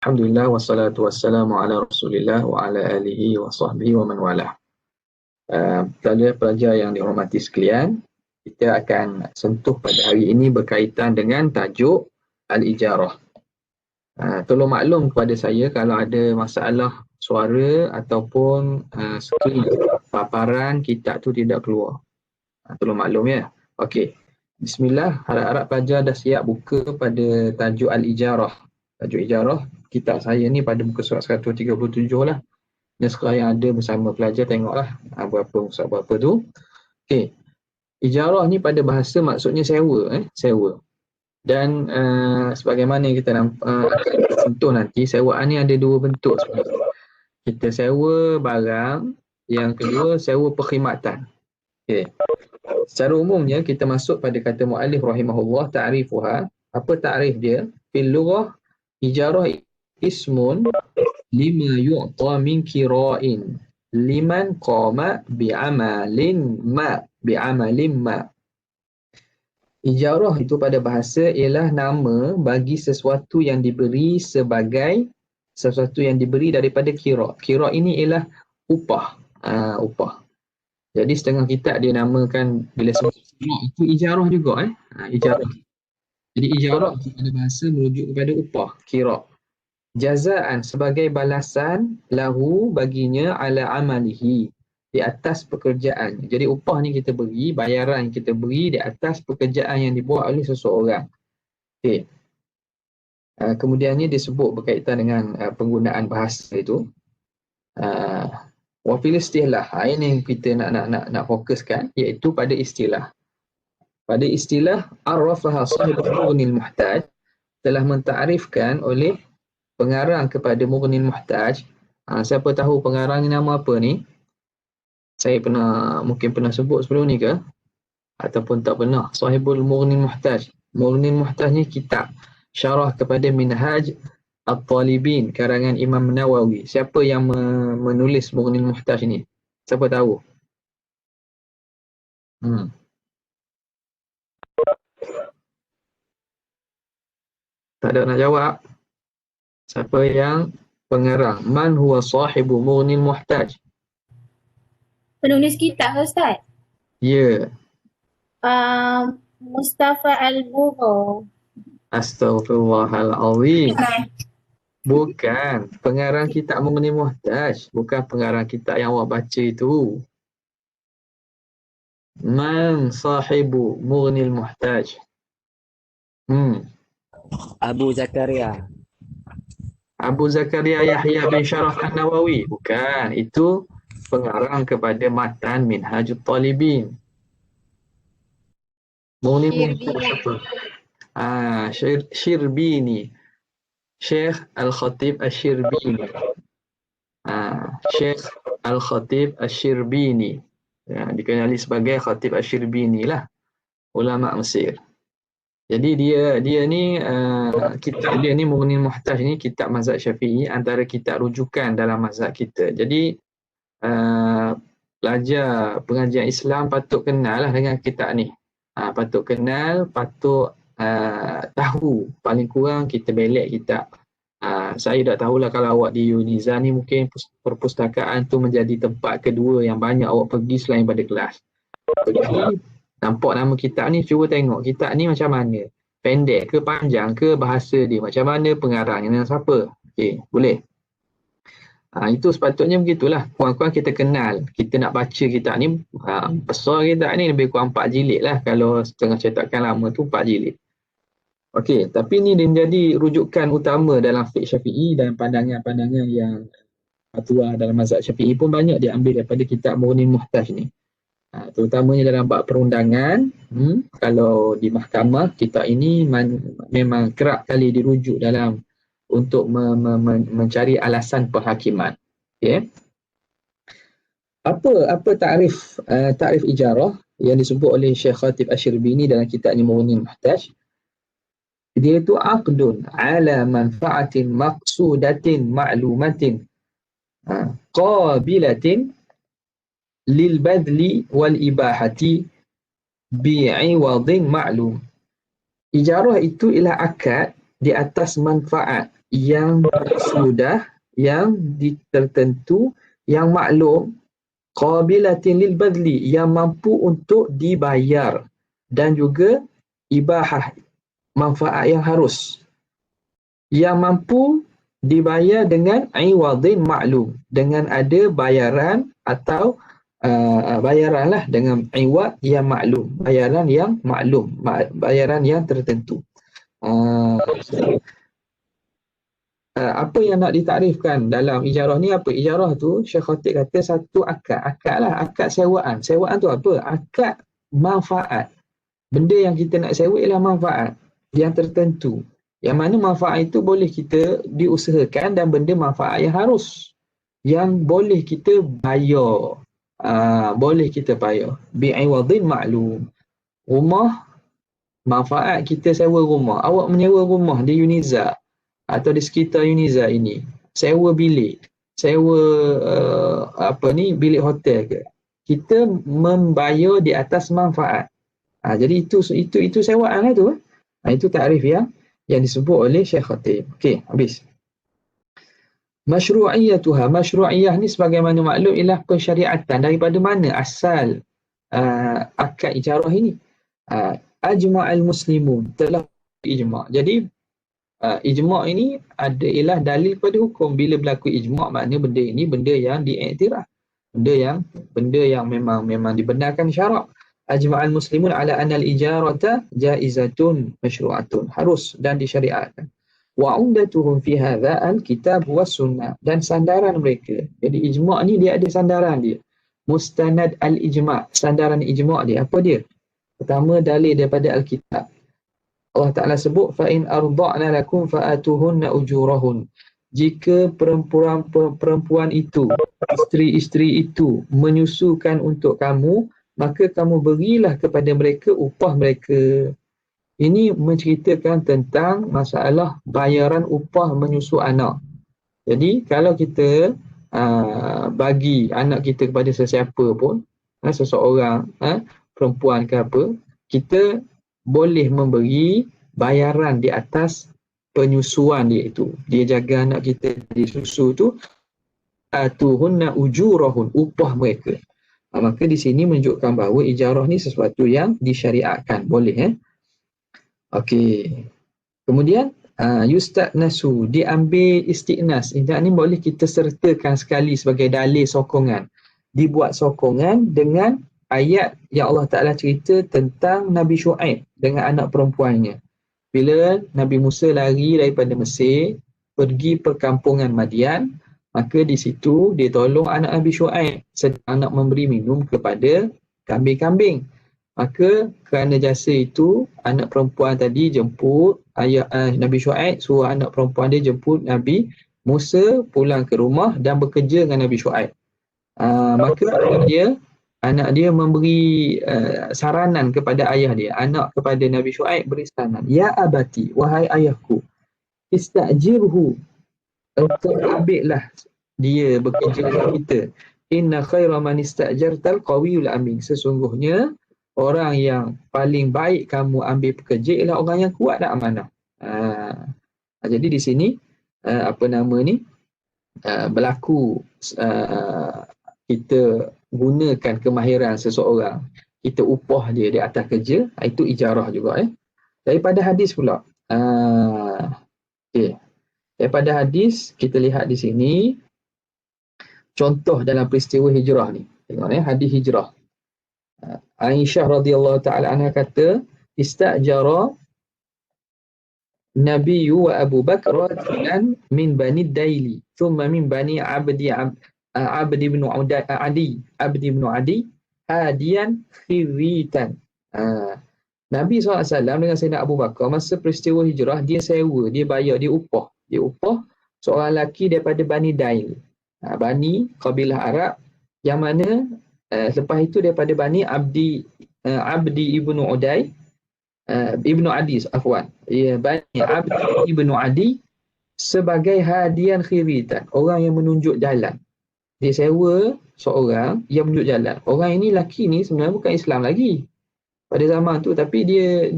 Alhamdulillah wassalatu wassalamu ala Rasulillah wa ala alihi wa sahbihi wa man walah. Pelajar-pelajar yang dihormati sekalian, kita akan sentuh pada hari ini berkaitan dengan tajuk Al-Ijarah. Tolong maklum kepada saya kalau ada masalah suara ataupun skrin paparan kitab tu tidak keluar. Tolong maklum ya. Okey. Bismillah, harap-harap pelajar dah siap buka pada tajuk Al-Ijarah. Tajuk Ijarah, kitab saya ni pada muka surat 137 lah. Dan sekarang yang ada bersama pelajar tengoklah berapa tu. Okey. Ijarah ni pada bahasa maksudnya sewa, sewa. Dan sebagaimana kita sentuh nanti, sewaan ni ada dua bentuk sebenarnya. Kita sewa barang, yang kedua sewa perkhidmatan. Okey. Secara umumnya kita masuk pada kata muallif rahimahullah, ta'rifuha. Apa ta'rif dia? Fil lughah ijarah ismun lima yu'ta min kira'in liman qama bi'amalin ma. Ijarah itu pada bahasa ialah nama bagi sesuatu yang diberi sebagai sesuatu yang diberi daripada kira'. Kira' ini ialah upah. Upah. Jadi setengah kitab dia namakan bila sebut kira' itu ijarah juga. Ijarah. Jadi ijarah pada bahasa merujuk kepada upah, kira'. Jazaan sebagai balasan lahu baginya ala amalihi, di atas pekerjaan. Jadi upah ni kita beri, bayaran yang kita beri di atas pekerjaan yang dibuat oleh seseorang. Okay. Kemudian ni disebut berkaitan dengan penggunaan bahasa itu. Wa fil istilah, ini yang kita nak fokuskan, iaitu pada istilah. Pada istilah arrafaha sahibul mughnil muhtaj, telah mentarifkan oleh pengarang kepada Mughnil Muhtaj. Siapa tahu pengarang ni nama apa ni? Saya mungkin pernah sebut sebelum ni ke? Ataupun tak pernah. Sahibul Mughnil Muhtaj. Mughnil Muhtaj ni kitab syarah kepada Minhaj At-Talibin karangan Imam Nawawi. Siapa yang menulis Mughnil Muhtaj ni? Siapa tahu? Tak ada nak jawab. Siapa yang pengarang? Man huwa sahibu Mughnil Muhtaj? Penulis kitab Ustaz? Ya. Mustafa Al-Bughawi. Astaghfirullahalazim. Bukan. Pengarang kitab Mughnil Muhtaj. Bukan pengarang kitab yang awak baca itu. Man sahibu Mughnil Muhtaj? Abu Zakaria. Abu Zakaria Yahya bin Sharaf An-Nawawi. Bukan. Itu pengarang kepada matan Minhajut Talibin. Mughnil Muhtaj apa? Syirbini. Syekh Al-Khatib Asy-Syirbini. Syekh Al-Khatib Asy-Syirbini. Dikenali sebagai Khatib Asy-Syirbini lah. Ulama Mesir. Jadi dia ni kitab dia ni Mughnil Muhtaj ni kitab mazhab Syafi'i, antara kitab rujukan dalam mazhab kita. Jadi pelajar pengajian Islam patut kenal lah dengan kitab ni. Patut kenal, patut tahu. Paling kurang kita belek kitab. Saya dah tahulah kalau awak di Uniza ni mungkin perpustakaan tu menjadi tempat kedua yang banyak awak pergi selain pada kelas. Jadi nampak nama kitab ni, cuba tengok kitab ni macam mana. Pendek ke panjang ke, bahasa dia macam mana, pengarangnya dengan siapa. Okey, boleh. Itu sepatutnya begitulah. Kurang-kurang kita kenal. Kita nak baca kitab ni, besar kitab ni lebih kurang 4 jilid lah. Kalau setengah cetakan lama tu 4 jilid. Okey, tapi ni dia menjadi rujukan utama dalam fiqh Syafi'i, dan pandangan-pandangan yang fatwa dalam mazhab Syafi'i pun banyak diambil daripada kitab Mughnil Muhtaj ni. Terutamanya dalam bab perundangan. Kalau di mahkamah, kitab ini memang kerap kali dirujuk dalam untuk mencari alasan perhakiman. Okay. Apa takrif ijarah yang disebut oleh Syekh Khatib Asy-Syirbini dalam kitabnya Mughnil Muhtaj? Dia itu aqdun ala manfa'atin maqsudatin ma'lumatin qabilatin lil badli wal ibahati bi'iwadin ma'lum. Ijarah itu ialah akad di atas manfaat yang sudah, yang tertentu, yang maklum, qabilatin lil badli, yang mampu untuk dibayar, dan juga ibahah, manfaat yang harus, yang mampu dibayar dengan iwadin maklum, dengan ada bayaran atau bayaran lah, dengan iwad yang maklum, bayaran yang maklum, bayaran yang tertentu. Apa yang nak ditakrifkan dalam ijarah ni apa? Ijarah tu Syekh Khatib kata satu akad. Akad lah, akad sewaan. Sewaan tu apa? Akad manfaat. Benda yang kita nak sewa ialah manfaat yang tertentu. Yang mana manfaat itu boleh kita diusahakan, dan benda manfaat yang harus, yang boleh kita bayar. Boleh kita bayar. Bi'iwadin maklum. Rumah, manfaat kita sewa rumah. Awak menyewa rumah di Uniza atau di sekitar Uniza ini. Sewa bilik. Sewa bilik hotel ke. Kita membayar di atas manfaat. Jadi itu sewaan lah tu. Itu takrif yang disebut oleh Syekh Khatib. Okey, habis. Masyru'iyatuha. Masyru'iyah ni sebagaimana maklum ialah pensyariatan. Daripada mana asal akad ijarah ini? Ajma'al muslimun. Telah ijma'. Jadi ijma' ini ialah dalil pada hukum. Bila berlaku ijma' makna benda ini benda yang diiktiraf. Benda yang memang dibenarkan syarak. Ajma'al muslimun ala anna al-ijarata jaizatun masyru'atun, harus dan disyariatkan. Wa umdatuhum fi hadha al-kitab was sunnah, dan sandaran mereka. Jadi ijma' ni dia ada sandaran dia. Mustanad al-ijma', sandaran ijma' dia apa dia? Pertama, dalil daripada al-kitab. Allah Ta'ala sebut fa in arda'na lakum fa'atuhunna ujurahun. Jika perempuan itu, isteri-isteri itu menyusukan untuk kamu, maka kamu berilah kepada mereka upah mereka. Ini menceritakan tentang masalah bayaran upah menyusu anak. Jadi kalau kita bagi anak kita kepada sesiapa pun, seseorang, perempuan ke apa, kita boleh memberi bayaran di atas penyusuan dia itu. Dia jaga anak kita di susu tu, atuhunna ujurahun, upah mereka. Maka di sini menunjukkan bahawa ijarah ni sesuatu yang disyariatkan. Boleh. Okey. Kemudian yusta'nasu, diambil istiqnas. Ini boleh kita sertakan sekali sebagai dalil sokongan. Dibuat sokongan dengan ayat yang Allah Ta'ala cerita tentang Nabi Syuaib dengan anak perempuannya. Bila Nabi Musa lari daripada Mesir, pergi perkampungan Madian, maka di situ dia tolong anak Nabi Syuaib sedang nak memberi minum kepada kambing-kambing. Maka kerana jasa itu, anak perempuan tadi jemput ayah Nabi Syuaib, suruh anak perempuan dia jemput Nabi Musa pulang ke rumah dan bekerja dengan Nabi Syuaib. Maka anak dia memberi saranan kepada ayah dia. Anak kepada Nabi Syuaib beri saranan, ya abati, wahai ayahku, istajirhu, engkau ambillah dia bekerja dengan kita. Inna khaira man istajartal qawiyul amin. Sesungguhnya orang yang paling baik kamu ambil pekerja ialah orang yang kuat dan amanah. Jadi di sini berlaku kita gunakan kemahiran seseorang, kita upah dia di atas kerja, itu ijarah juga. Daripada hadis pula. Okay. Daripada hadis, kita lihat di sini contoh dalam peristiwa hijrah ni. Tengok hadis hijrah. Aisyah radhiyallahu taala anha kata, istajara Nabi wa Abu Bakar rajulan min Bani Daili, thumma min Bani Abdi ibn Adi hadiyan khiritan. Nabi SAW dengan Sayyidina Abu Bakar masa peristiwa hijrah, dia sewa, dia bayar, dia upah seorang lelaki daripada Bani Dail. Bani kabilah Arab, yang mana lepas itu daripada Bani Abdi ibnu Uday ibnu Adi, Bani Abdi ibnu Adi, sebagai hadian khiritan, orang yang menunjuk jalan. Dia sewa seorang yang menunjuk jalan. Orang ini, lelaki ni sebenarnya bukan Islam lagi pada zaman tu, tapi dia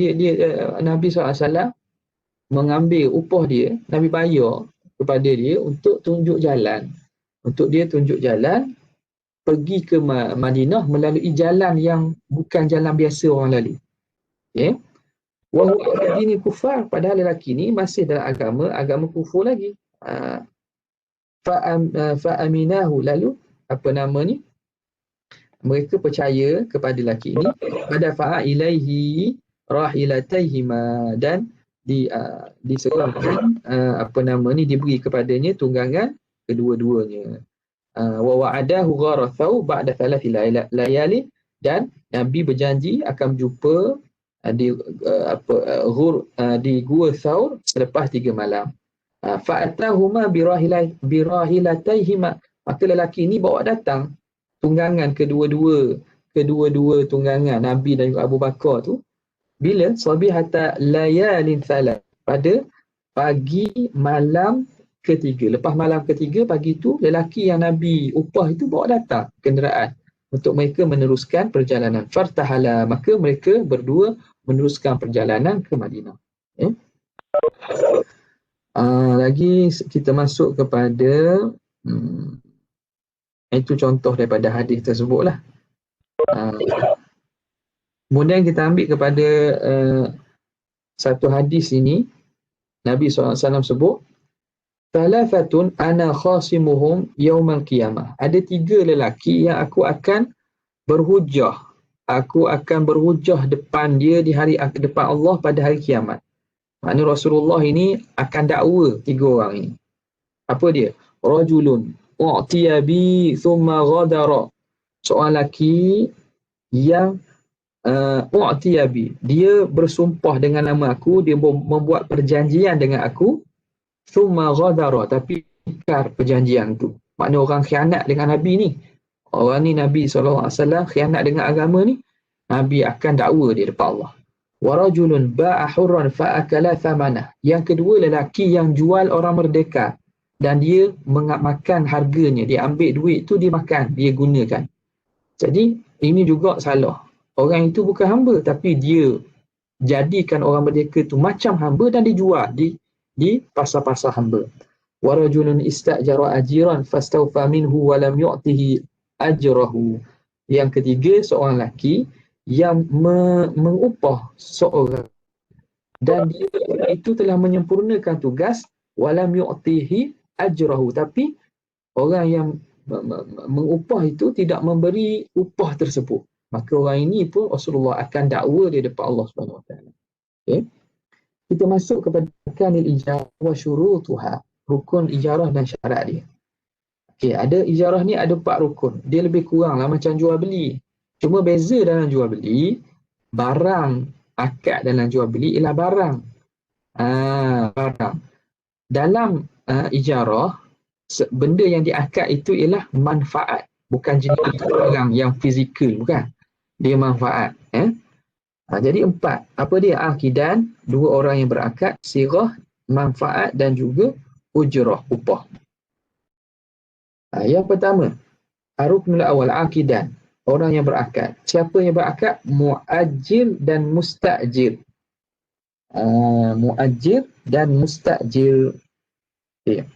Nabi SAW mengambil upah dia, Nabi bayar kepada dia untuk tunjuk jalan. Untuk dia tunjuk jalan pergi ke Madinah melalui jalan yang bukan jalan biasa orang lalu. Okay. Wahuwa dini kufar, padahal lelaki ni masih dalam agama kufur lagi. Fa'aminahu, lalu apa nama ni? Mereka percaya kepada lelaki ini, pada fa'a ilaihi rahilataihima, dan diserahkan apa nama ni, diberi kepadanya tunggangan kedua-duanya. Wa wa'adahu gharathau ba'da thalathi layali, dan Nabi berjanji akan berjumpa di Gua Thaur selepas 3 malam. Fa'atahuma birahilataihima, maka lelaki ini bawa datang tunggangan kedua-dua tunggangan Nabi dan juga Abu Bakar tu, bila sabihata layalin thalat, pada pagi malam ketiga. Lepas malam ketiga, pagi tu lelaki yang Nabi upah itu bawa datang kenderaan untuk mereka meneruskan perjalanan. Fartahala, maka mereka berdua meneruskan perjalanan ke Madinah. Okay. Lagi kita masuk kepada itu contoh daripada hadis tersebut lah. Kemudian kita ambil kepada satu hadis ini, Nabi SAW sebut, Thalathatun ana khasimuhum yaumal qiyamah. Ada 3 lelaki yang aku akan berhujah. Aku akan berhujah depan dia di hari depan Allah pada hari kiamat. Maknanya Rasulullah ini akan dakwa 3 orang ini. Apa dia? Rajulun u'tiya bi thumma ghadara. Seorang lelaki yang u'tiya bi, dia bersumpah dengan nama aku, dia membuat perjanjian dengan aku, thumma ghadara, tapi ingkar perjanjian tu. Maknanya orang khianat dengan Nabi ni. Orang ni Nabi SAW khianat dengan agama ni, Nabi akan dakwa dia depan Allah. Warajulun ba'a hurran fa'akala thamanah. Yang kedua, lelaki yang jual orang merdeka dan dia makan harganya, dia ambil duit tu, dia makan, dia gunakan. Jadi ini juga salah. Orang itu bukan hamba, tapi dia jadikan orang merdeka tu macam hamba dan dijual di pasar-pasar hamba. Warajulun istajara ajiran fastawfa minhu wa lam yu'tihi ajrahu. Yang ketiga, seorang lelaki yang mengupah seorang dan dia itu telah menyempurnakan tugas, walam yu'tihi ajrahu, tapi orang yang mengupah itu tidak memberi upah tersebut, maka orang ini pun Rasulullah akan dakwa dia depan Allah Subhanahu Wa Taala. Okay. Kita masuk kepada arkanil ijarah wa syurutuha, rukun ijarah dan syarat dia. Okay, ada ijarah ni ada 4 rukun. Dia lebih kurang lah macam jual beli. Cuma beza dalam jual beli, barang, akad dalam jual beli ialah barang. Barang. Dalam ijarah, benda yang diakad itu ialah manfaat, bukan jenis barang yang fizikal, bukan. Dia manfaat. Jadi 4. Apa dia? Akidan, 2 orang yang berakad, sirah, manfaat dan juga ujrah, upah. Yang pertama, ruknul awal, akidan. Orang yang berakad. Siapa yang berakad? Mu'ajir dan mustajir. Mu'ajir dan mustajir. Okay.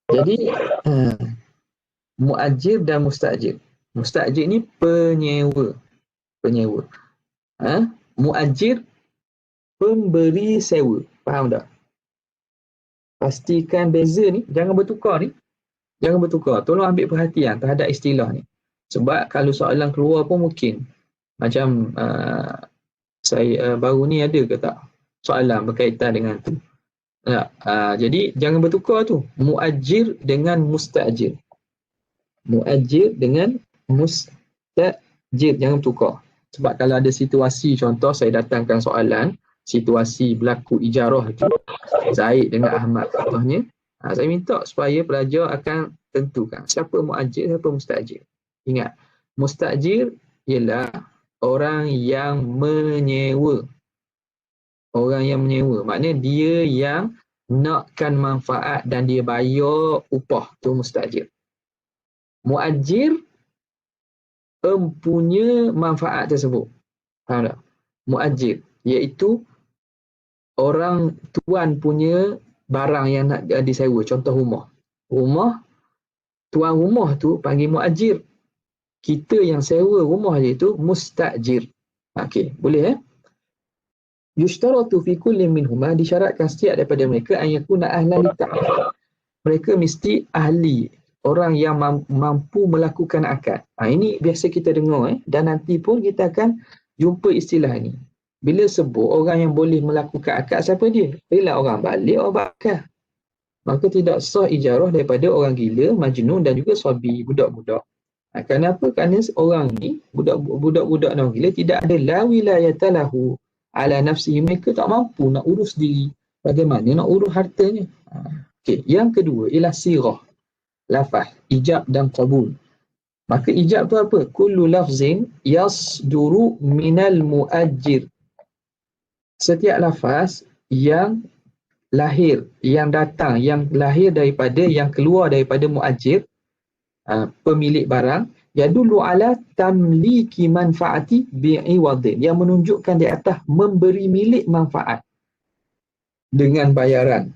Jadi, mu'ajir dan mustajir. Mustajir ni penyewa. Mu'ajir, pemberi sewa. Faham tak? Pastikan beza ni, jangan bertukar ni. Jangan bertukar. Tolong ambil perhatian terhadap istilah ni. Sebab kalau soalan keluar pun mungkin. Macam saya baru ni ada ke tak soalan berkaitan dengan tu. Jadi jangan bertukar tu. Mu'ajir dengan mustajir. Mu'ajir dengan mustajir. Jangan bertukar. Sebab kalau ada situasi, contoh saya datangkan soalan, situasi berlaku ijarah itu, Zaid dengan Ahmad contohnya. Saya minta supaya pelajar akan tentukan siapa mu'ajir, siapa mustajir. Ingat, mustajir ialah orang yang menyewa. Orang yang menyewa. Maknanya dia yang nakkan manfaat dan dia bayar upah. Itu mustajir. Mu'ajir mempunyai manfaat tersebut. Faham tak? Mu'ajir iaitu orang tuan punya barang yang nak disewa, contoh rumah tuan rumah tu panggil muajir, kita yang sewa rumah dia tu mustajir. Okey, boleh yushtaratu fi kulli minhuma, disyaratkan setiap daripada mereka an yakuna ahlan lita'aqud, mereka mesti ahli, orang yang mampu melakukan akad. Ini biasa kita dengar dan nanti pun kita akan jumpa istilah ni. Bila sebut orang yang boleh melakukan akad, siapa dia? Bila orang balik, orang bakal. Maka tidak sah ijarah daripada orang gila, majnun dan juga sabi, budak-budak. Kenapa? Kerana orang ni, budak-budak dan orang gila tidak ada la wilayata lahu ala nafsihi, mereka tak mampu nak urus diri. Bagaimana nak urus hartanya? Okey, yang kedua ialah sirah, lafaz, ijab dan qabul. Maka ijab tu apa? Kullu lafzin yasduru minal muajjir. Setiap lafaz yang lahir, yang datang, yang lahir daripada, yang keluar daripada muajir, pemilik barang, yadullu ala tamliki manfaati bi'iwadin, yang menunjukkan di atas memberi milik manfaat dengan bayaran.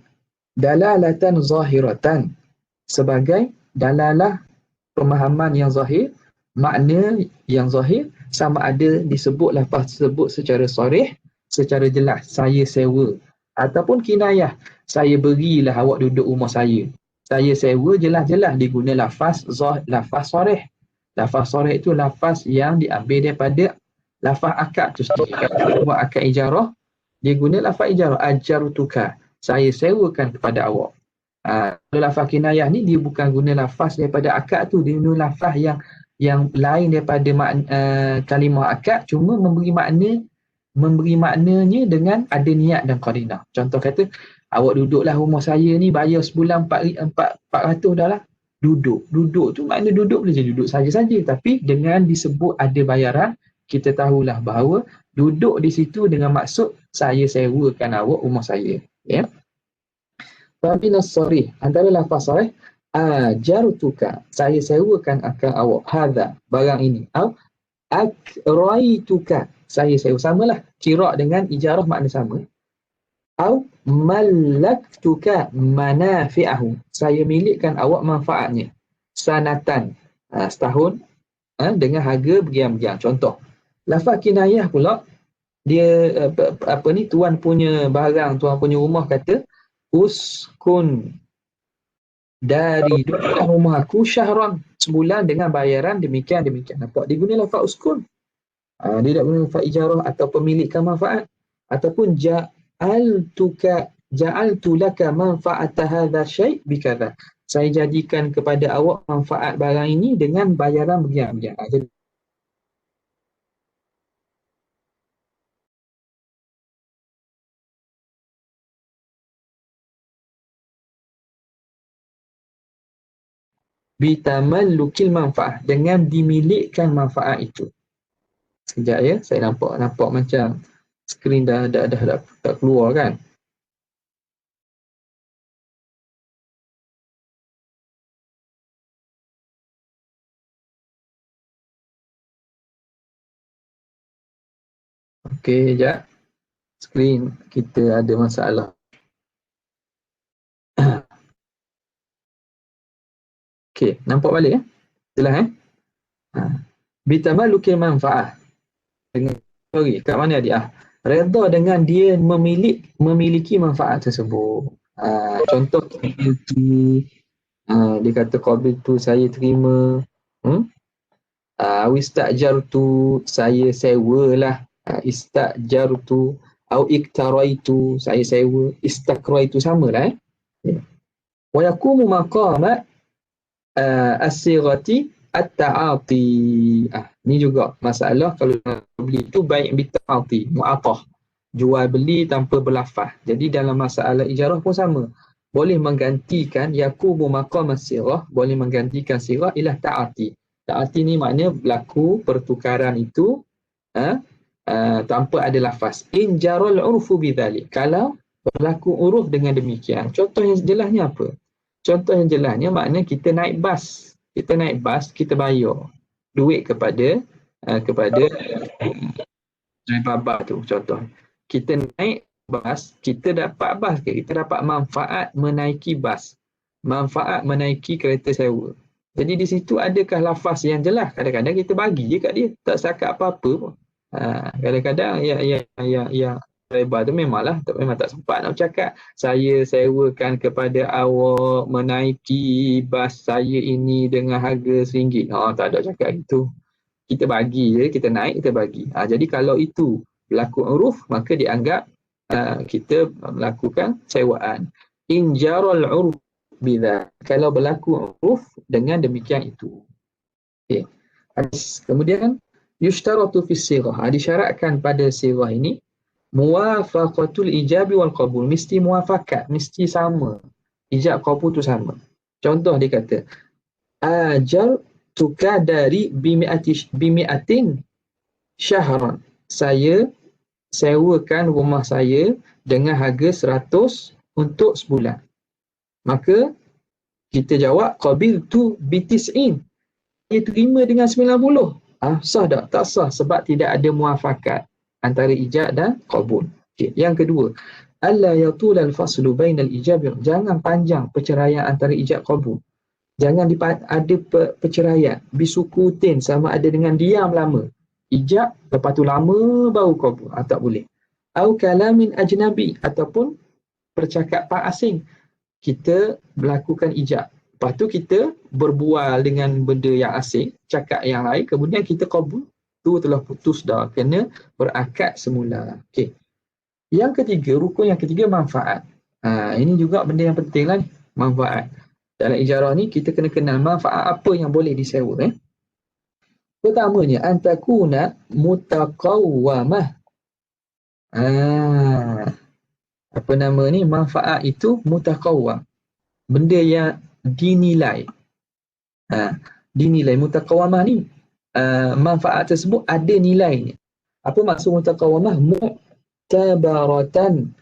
Dalalatan zahiratan, sebagai dalalah pemahaman yang zahir, makna yang zahir, sama ada disebut lafaz tersebut secara sharih, secara jelas, saya sewa, ataupun kinayah, saya berilah awak duduk rumah saya sewa, jelas-jelas diguna lafaz sharih. Lafaz sharih itu lafaz yang diambil daripada lafaz akad tu sendiri. Kalau buat akad ijarah, dia guna lafaz ijarah, ajartuka, saya sewakan kepada awak. Kalau lafaz kinayah ni dia bukan guna lafaz daripada akad tu, dia guna lafaz yang lain daripada kalimah akad, cuma memberi maknanya dengan ada niat dan qarinah. Contoh kata, awak duduklah rumah saya ni, bayar sebulan 400 dah lah. Duduk tu makna duduk boleh je duduk saja-saja, tapi dengan disebut ada bayaran, kita tahulah bahawa duduk di situ dengan maksud saya sewakan awak rumah saya. Ya. Faminas sharih, antara lafaz sharih, ajartuka, saya sewakan akan awak hadza, barang ini, atau akraituka, saya sewa, samalah qira' dengan ijarah makna sama. Au malaktuka manafi'ahu, saya milikkan awak manfaatnya, sanatan, setahun, dengan harga bergiam-giam. Contoh, lafaz kinayah pula, dia tuan punya barang, tuan punya rumah kata, uskun dari, duduklah rumah aku syahran, sebulan dengan bayaran demikian. Nampak? Dia guna lafaz uskun. Dia tak guna lafaz ijarah atau pemilikan manfaat. Ataupun ja'altu laka manfa'ata hadha syai' bikadha, saya jadikan kepada awak manfaat barang ini dengan bayaran bergiam-giam. Jadi bitamallukil manfaat, dengan dimilikkan manfaat itu. Sekejap ya, saya nampak macam skrin dah tak keluar kan. Okey, sekejap. Skrin kita ada masalah. Okey, nampak balik ya? Jelas bitamallukil manfaat. Kat mana dia? Redha dengan dia memiliki manfaat tersebut. Contoh itu, dia kata qabil tu saya terima, wistajartu, saya sewalah, istajartu, au iktaraitu, saya sewa, istakraitu, samalah wa yaqumu maqama as-sighati at-ta'ati. Ni juga masalah kalau beli tu baik bita'ati, mu'atah, jual beli tanpa berlafaz. Jadi dalam masalah ijarah pun sama. Boleh menggantikan yaqumu maqam as-sighah, boleh menggantikan sighah ilah ta'ati. Ta'ati ni makna berlaku pertukaran itu tanpa ada lafaz. In jaral urfu bidzalik, kalau berlaku uruf dengan demikian. Contoh yang jelasnya apa? Contoh yang jelasnya makna kita naik bas. Kita bayar duit kepada driver bas tu. Contoh, kita naik bas, kita dapat bas ke? Kita dapat manfaat menaiki bas. Manfaat menaiki kereta sewa. Jadi di situ adakah lafaz yang jelas? Kadang-kadang kita bagi je kat dia. Tak cakap apa-apa pun. Kadang-kadang yang lebar tu memang tak sempat nak cakap. Saya sewakan kepada awak menaiki bas saya ini dengan harga RM1. Tak ada cakap itu. Kita bagi je, kita naik, kita bagi. Jadi kalau itu berlaku uruf, maka dianggap kita melakukan sewaan. In jaral uruf bila, kalau berlaku uruf dengan demikian itu. Okay. Kemudian yushtaratu fi sirah, disyaratkan pada sirah ini muwafaqatul ijabi wal qabul, mesti muafakat, mesti sama, ijab qabul tu sama. Contoh dia kata ajal tukadari bimi'atin syahran, saya sewakan rumah saya dengan harga 100 untuk sebulan. Maka kita jawab qabil tu bitis'in, dia terima dengan 90. Sah tak? Tak sah sebab tidak ada muafakat antara ijab dan qabul. Okay. Yang kedua, alla yatul al-faslu bainal ijab, jangan panjang perceraian antara ijab qabul. Jangan ada perceraian bisukutin, sama ada dengan diam lama. Ijab lepas tu lama baru qabul. Tak boleh. Au kalamin ajnabi, ataupun percakapan asing. Kita melakukan ijab, lepas tu kita berbual dengan benda yang asing, cakap yang lain, kemudian kita qabul, tu telah putus dah, kena berakad semula. Okay. Yang ketiga, rukun yang ketiga, manfaat. Ini juga benda yang penting lah ni, manfaat. Dalam ijarah ni kita kena kenal manfaat apa yang boleh disewa. Pertamanya, antakuna mutaqawwamah. Apa nama ni? Manfaat itu mutaqawwam. Benda yang dinilai. Dinilai. Mutaqawwamah ni, manfaat tersebut ada nilainya. Apa maksud mutaqawwamah? Mu'tabaratan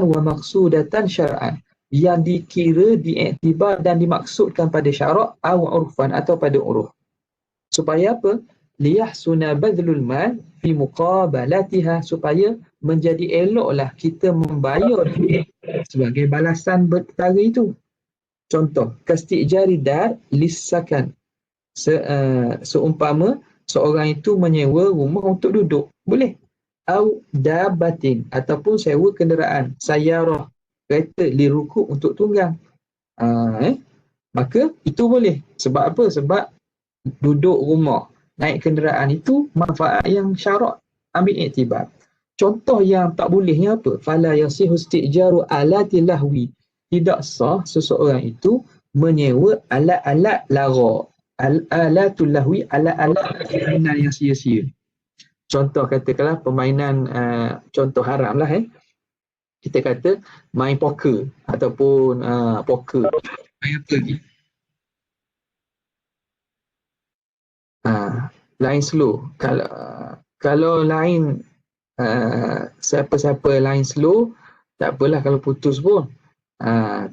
wa maqsudatan syar'an. Yang dikira, diiktibar dan dimaksudkan pada syarak atau urfan, atau pada uruf. Supaya apa? Liyahsuna badlul mal fi muqabalatiha, supaya menjadi eloklah kita membayar sebagai balasan perkara itu. Contoh, kastijari dar lissakan. Seumpama seorang itu menyewa rumah untuk duduk. Boleh. Au dabatin, ataupun sewa kenderaan. Sayarah, kereta liruku, untuk tunggang. Maka itu boleh. Sebab apa? Sebab duduk rumah, naik kenderaan itu manfaat yang syarak ambil iktibar. Contoh yang tak bolehnya apa? Fala yasihu istijaru alati lahwi. Tidak sah seseorang itu menyewa alat-alat lara. Alatul lahwi, alat-alat permainan yang sia-sia. Contoh katakanlah permainan, contoh haram lah kita kata main poker ataupun poker. Main apa lagi? Line slow. Kalau line siapa-siapa line slow, tak apalah kalau putus pun.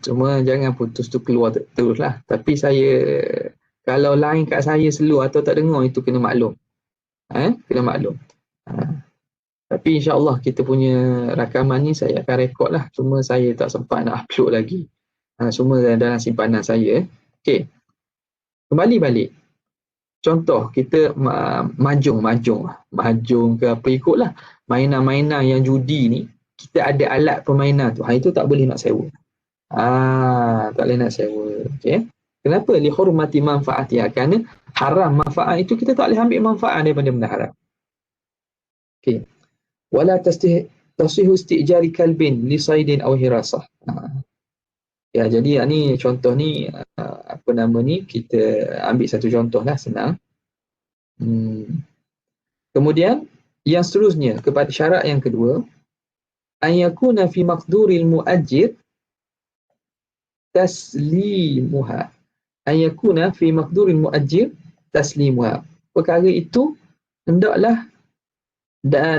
Cuma jangan putus tu keluar terus lah. Tapi kalau line kat saya slow atau tak dengar, itu kena maklum. Kena maklum. Tapi insyaAllah kita punya rakaman ni saya akan rekod lah. Cuma saya tak sempat nak upload lagi. Semua dalam simpanan saya. Okey. Kembali balik. Contoh, kita mahjong ke apa ikutlah. Mainan-mainan yang judi ni, kita ada alat permainan tu. Itu tak boleh nak sewa. Tak boleh nak sewa. Okey. Kenapa? Lihurmati manfaatiha. Kerana haram manfaat itu, kita tak boleh ambil manfaat daripada benda haram. Okey. Wala tasihu istijari kalbin li saidin aw hirasah. Ya, jadi ni contoh ni, apa nama ni, kita ambil satu contoh lah, senang. Kemudian yang seterusnya, kepada syarat yang kedua, an yakuna fi maqduril muajjir taslimuha. An yakuna fi maqduril muajjir taslimuha. Perkara itu hendaklah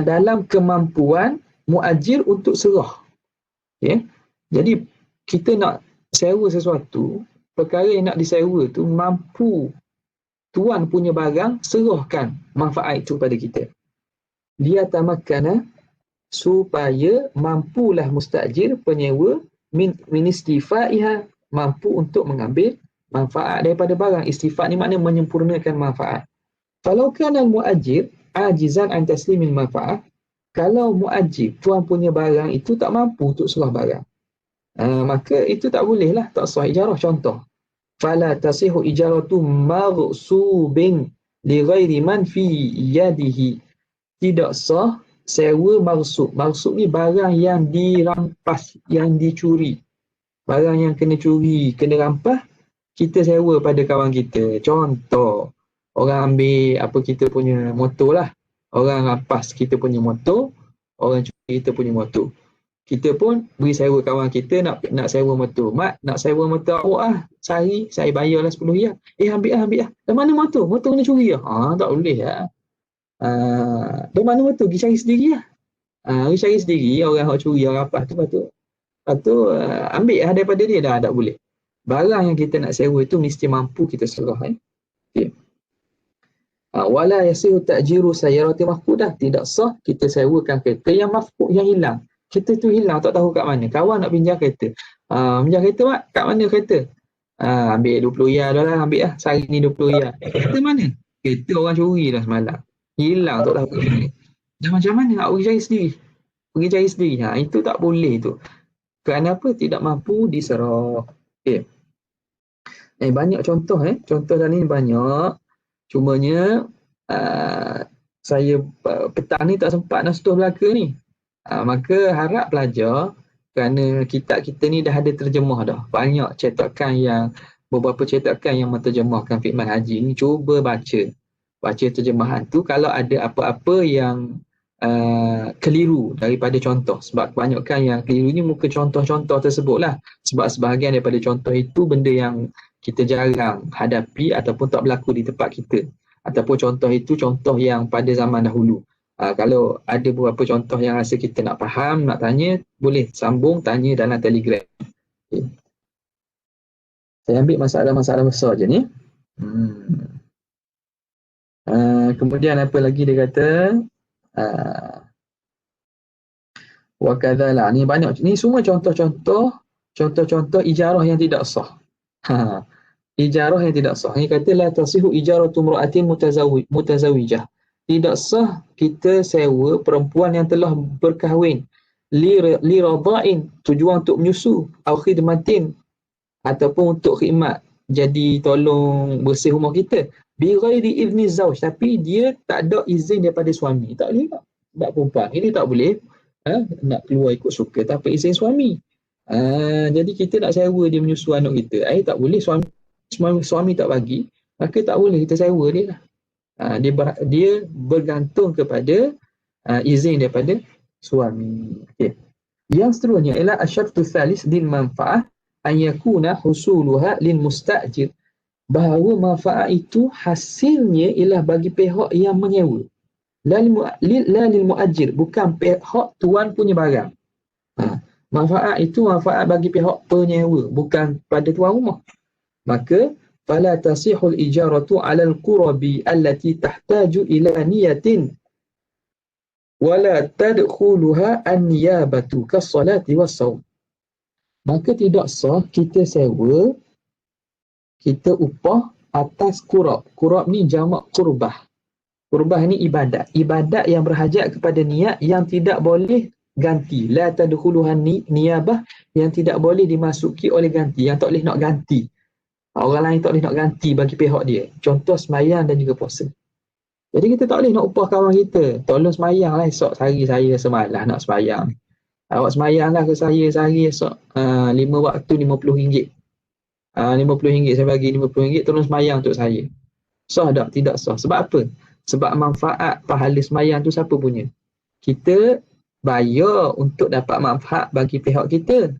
dalam kemampuan muajir untuk serah. Okay? Jadi kita nak sewa sesuatu, perkara yang nak disewa tu mampu tuan punya barang serahkan manfaat itu pada kita. Dia tamakkana, supaya mampulah mustajir penyewa min istifaiha, mampu untuk mengambil manfaat daripada barang. Istifat ni makna menyempurnakan manfaat. Kalau kan al-muajir ajizan an taslimil manfaat, kalau muajir tuan punya barang itu tak mampu untuk serah barang, maka itu tak boleh lah, tak sah ijarah. Contoh, fala tasihu ijaratu maghsubin li ghairi man fi yadihi, tidak sah sewa maghsub. Maghsub ni barang yang dirampas, yang dicuri, barang yang kena curi, kena rampas, kita sewa pada kawan kita. Contoh, orang ambil apa kita punya motor lah, orang rampas kita punya motor, orang curi kita punya motor, kita pun beri sewa kawan kita nak sewa motor. Mak, nak sewa motor awak sehari saya bayarlah 10 riyal. Ambil lah. Dari mana motor? Motor kena curi lah. Tak boleh lah. Dari mana motor? Pergi cari sendiri lah. Pergi cari sendiri, orang yang curi, orang rampas tu, lepas tu ambil lah daripada dia. Dah tak boleh. Barang yang kita nak sewa tu mesti mampu kita serah. Okay. Wala yasihu ta'jiru sayyarati mafqudah, tidak sah kita sewakan kereta yang mafqud, yang hilang. Kereta tu hilang, tak tahu kat mana. Kawan nak pinjam kereta. Pinjam kereta, Mak, kat mana kereta? Ambil 20 riyal dah lah, ambil lah. Sehari ni 20 riyal. Kereta mana? Kereta orang curi dah semalam. Hilang, tak tahu kat mana. Dan macam mana nak pergi cari sendiri? Pergi cari sendiri. Itu tak boleh tu. Kerana apa? Tidak mampu diserah. Okay. Banyak contoh. Contoh dalam ni banyak. Cumanya saya petang ni tak sempat nak sentuh belaka ni. Maka harap pelajar, kerana kitab kita ni dah ada terjemah dah. Banyak cetakan yang, beberapa cetakan yang menterjemahkan Fiqh Manhaji ni. Cuba baca terjemahan tu. Kalau ada apa-apa yang keliru daripada contoh. Sebab kebanyakan yang keliru ni muka contoh-contoh tersebut lah. Sebab sebahagian daripada contoh itu benda yang kita jarang hadapi ataupun tak berlaku di tempat kita. Ataupun contoh itu contoh yang pada zaman dahulu. Kalau ada beberapa contoh yang rasa kita nak faham, nak tanya, boleh sambung tanya dalam Telegram. Okay. Saya ambil masalah-masalah besar je ni. Kemudian apa lagi dia kata? Wa kadzalah. Ni banyak. Ni semua contoh-contoh ijarah yang tidak sah. Ijarah yang tidak sah. Ini kata la tasihu ijaratu imra'atin mutazawijah. Tidak sah kita sewa perempuan yang telah berkahwin li radha'in, tujuan untuk menyusu, au khidmatin, ataupun untuk khidmat, jadi tolong bersih rumah kita, bi ghairi izni zauj, tapi dia tak ada izin daripada suami. Tak boleh tak? Sebab perempuan ini tak boleh nak keluar ikut suka tanpa izin suami. Jadi kita nak sewa dia menyusu anak kita, tak boleh. Suami tak bagi, maka tak boleh kita sewa dia lah. Dia bergantung kepada izin daripada suami. Okay. Yang seterusnya ialah asyartu tsalis lil manfaah an yakuna husuluha lil mustajir, bahawa manfaat itu hasilnya ialah bagi pihak yang menyewa, la lil muajir, bukan pihak tuan punya barang. Manfaat itu manfaat bagi pihak penyewa, bukan pada tuan rumah. Maka fala tasihul ijaratu 'ala al-qurabi allati tahtaju ila niyatin wala tadkhuluha an-niyabatu kas-salati was-shaum. Maka tidak sah kita sewa, kita upah atas qurab. Qurab ni jamak qurbah. Qurbah ni ibadat. Ibadat yang berhajat kepada niat yang tidak boleh ganti. La tadkhuluha niyabah, yang tidak boleh dimasuki oleh ganti, yang tak boleh nak ganti. Orang lain tak boleh nak ganti bagi pihak dia. Contoh semayang dan juga puasa. Jadi kita tak boleh nak upah kawan kita, tolong semayang lah esok, sehari saya semalam nak semayang. Awak semayang lah ke saya sehari esok 5 waktu RM50. RM50 saya bagi RM50, tolong semayang untuk saya. Sah tak? Tidak sah. Sebab apa? Sebab manfaat pahala semayang tu siapa punya? Kita bayar untuk dapat manfaat bagi pihak kita.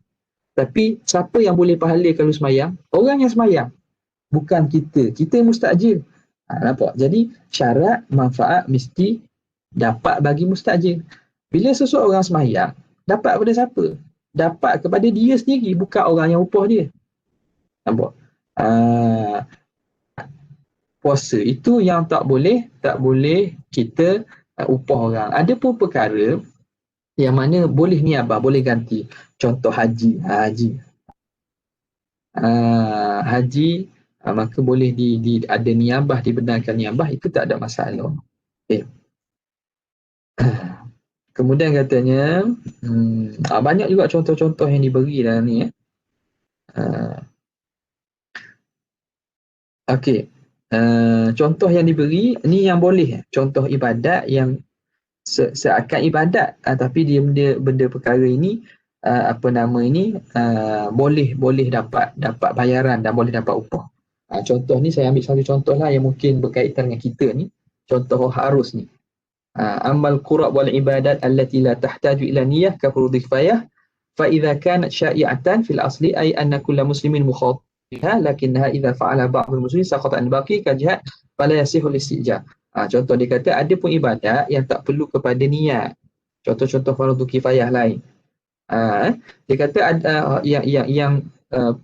Tapi siapa yang boleh pahala kalau semayang? Orang yang semayang. Bukan kita. Kita mustajir. Nampak? Jadi syarat manfaat mesti dapat bagi mustajir. Bila seseorang semayang, dapat pada siapa? Dapat kepada dia sendiri, bukan orang yang upah dia. Nampak? Puasa itu yang tak boleh kita upah orang. Ada pun perkara Yang mana boleh niabah, boleh ganti. Contoh haji. Haji. Haji, maka boleh ada niabah, dibenarkan niabah, itu tak ada masalah. Okay. Kemudian katanya, banyak juga contoh-contoh yang diberi dalam ni. Okey. Contoh yang diberi, ni yang boleh. Contoh ibadat yang seakan ibadat, tapi dia benda perkara ini, boleh dapat bayaran dan boleh dapat upah. Contoh ni saya ambil satu contoh lah yang mungkin berkaitan dengan kita ni. Contoh harus ni. Amal qura' wal ibadat allati la tahtaju ila niyyah ka furudhi kifayah fa idza kanat sya'i'atan fil asli ay anna kulla muslimin mukhatibha lakinnaha idza fa'ala ba'dul muslimin saqata an baqi ka jihad fala yasihul istijab. Contoh dia kata ada pun ibadat yang tak perlu kepada niat. Contoh-contoh fardu kifayah lain. Dia kata ada yang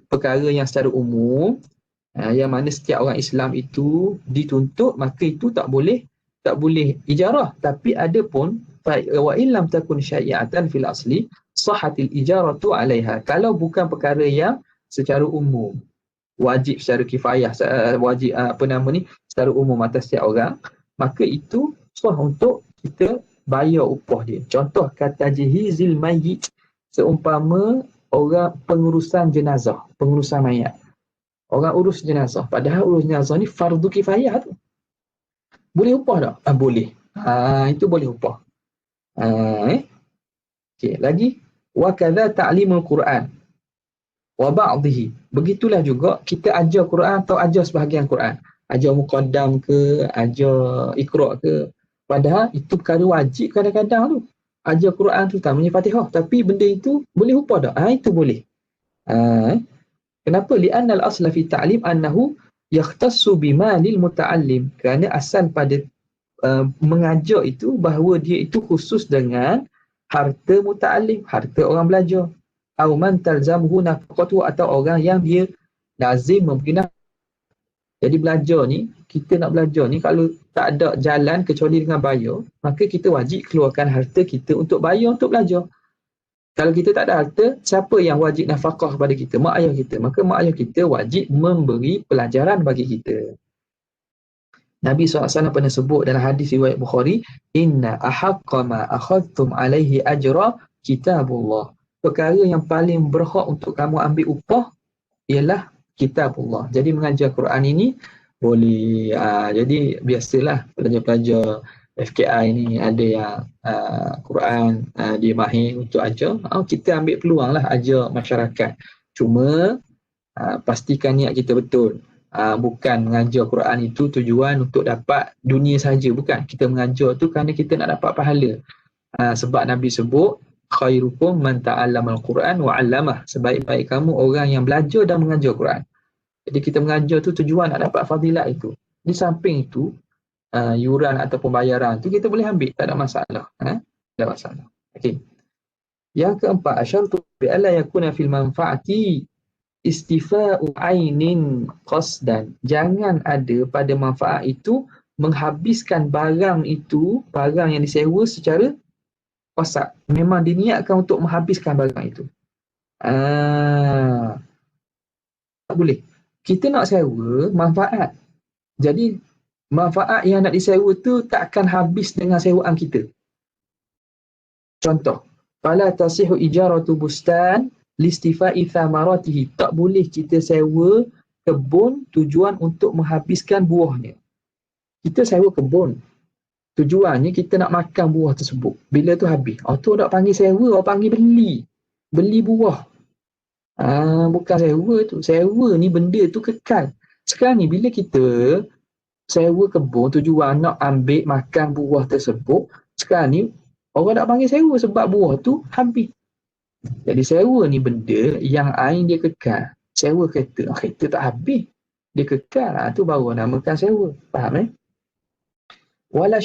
perkara yang secara umum, yang mana setiap orang Islam itu dituntut, maka itu tak boleh ijarah. Tapi ada pun wa illam takun syai'atan fil asli sahhatil ijaratu 'alaiha. Kalau bukan perkara yang secara umum wajib secara kifayah, wajib secara umum atas setiap orang, maka itu sah untuk kita bayar upah dia. Contoh kata jihizil mayyit, seumpama orang pengurusan jenazah, pengurusan mayat. Orang urus jenazah, padahal urus jenazah ni fardu kifayah tu. Boleh upah tak? Boleh. Itu boleh upah. Okey, lagi wa kadza ta'limul Quran wa ba'dhihi. Begitulah juga kita ajar Quran atau ajar sebahagian Quran. Ajar muqaddam ke, ajar Iqra' ke. Padahal itu perkara wajib kadang-kadang tu. Ajar Quran tu terutamanya Fatihah, tapi benda itu boleh upah tak? Itu boleh. Kenapa? Li'anna al-asla fi ta'lim annahu yakhtassu bimalil muta'allim. Kerana asal pada mengajar itu bahawa dia itu khusus dengan harta muta'allim, harta orang belajar. Aw man talzamuhu nafaqatu, atau orang yang dia lazim memberi nafkah. Jadi belajar ni, kita nak belajar ni, kalau tak ada jalan kecuali dengan bayar, maka kita wajib keluarkan harta kita untuk bayar untuk belajar. Kalau kita tak ada harta, siapa yang wajib nafkah kepada kita? Mak ayah kita. Maka mak ayah kita wajib memberi pelajaran bagi kita. Nabi SAW pernah sebut dalam hadis riwayat Bukhari, inna ahaqqa ma akhadtum alaihi ajra kitabullah. Perkara yang paling berhak untuk kamu ambil upah ialah kitabullah. Jadi mengajar Quran ini boleh. Jadi biasalah pelajar-pelajar FKI ni ada yang Quran dia mahir untuk ajar. Kita ambil peluang lah ajar masyarakat. Cuma pastikan niat kita betul. Bukan mengajar Quran itu tujuan untuk dapat dunia saja. Bukan. Kita mengajar tu kerana kita nak dapat pahala. Sebab Nabi sebut, khairukum man ta'allamal Quran wa 'allamah. Sebaik-baik kamu orang yang belajar dan mengajar Quran. Jadi kita mengajar tu tujuan nak dapat fadilat itu. Di samping itu, yuran ataupun bayaran tu kita boleh ambil, tak ada masalah. Tak ada masalah. Okey. Yang keempat, asyartu bi alla yakuna fil manfaati istifa'u ainin qasdan. Jangan ada pada manfaat itu menghabiskan barang itu, barang yang disewa secara qasad. Memang diniatkan untuk menghabiskan barang itu. Tak boleh. Kita nak sewa manfaat. Jadi manfaat yang nak disewa tu tak akan habis dengan sewaan kita. Contoh, fala tasihu ijaratu bustan listifa'i thamaratihi. Tak boleh kita sewa kebun tujuan untuk menghabiskan buahnya. Kita sewa kebun, tujuannya kita nak makan buah tersebut. Bila tu habis, tu tak panggil sewa, orang panggil beli. Beli buah. Bukan sewa tu. Sewa ni benda tu kekal. Sekarang ni bila kita sewa kebun tujuan nak ambil makan buah tersebut, sekarang ni orang tak panggil sewa sebab buah tu habis. Jadi sewa ni benda yang ain dia kekal. Sewa kereta, kereta tak habis, dia kekal. Tu baru namakan sewa. Faham wala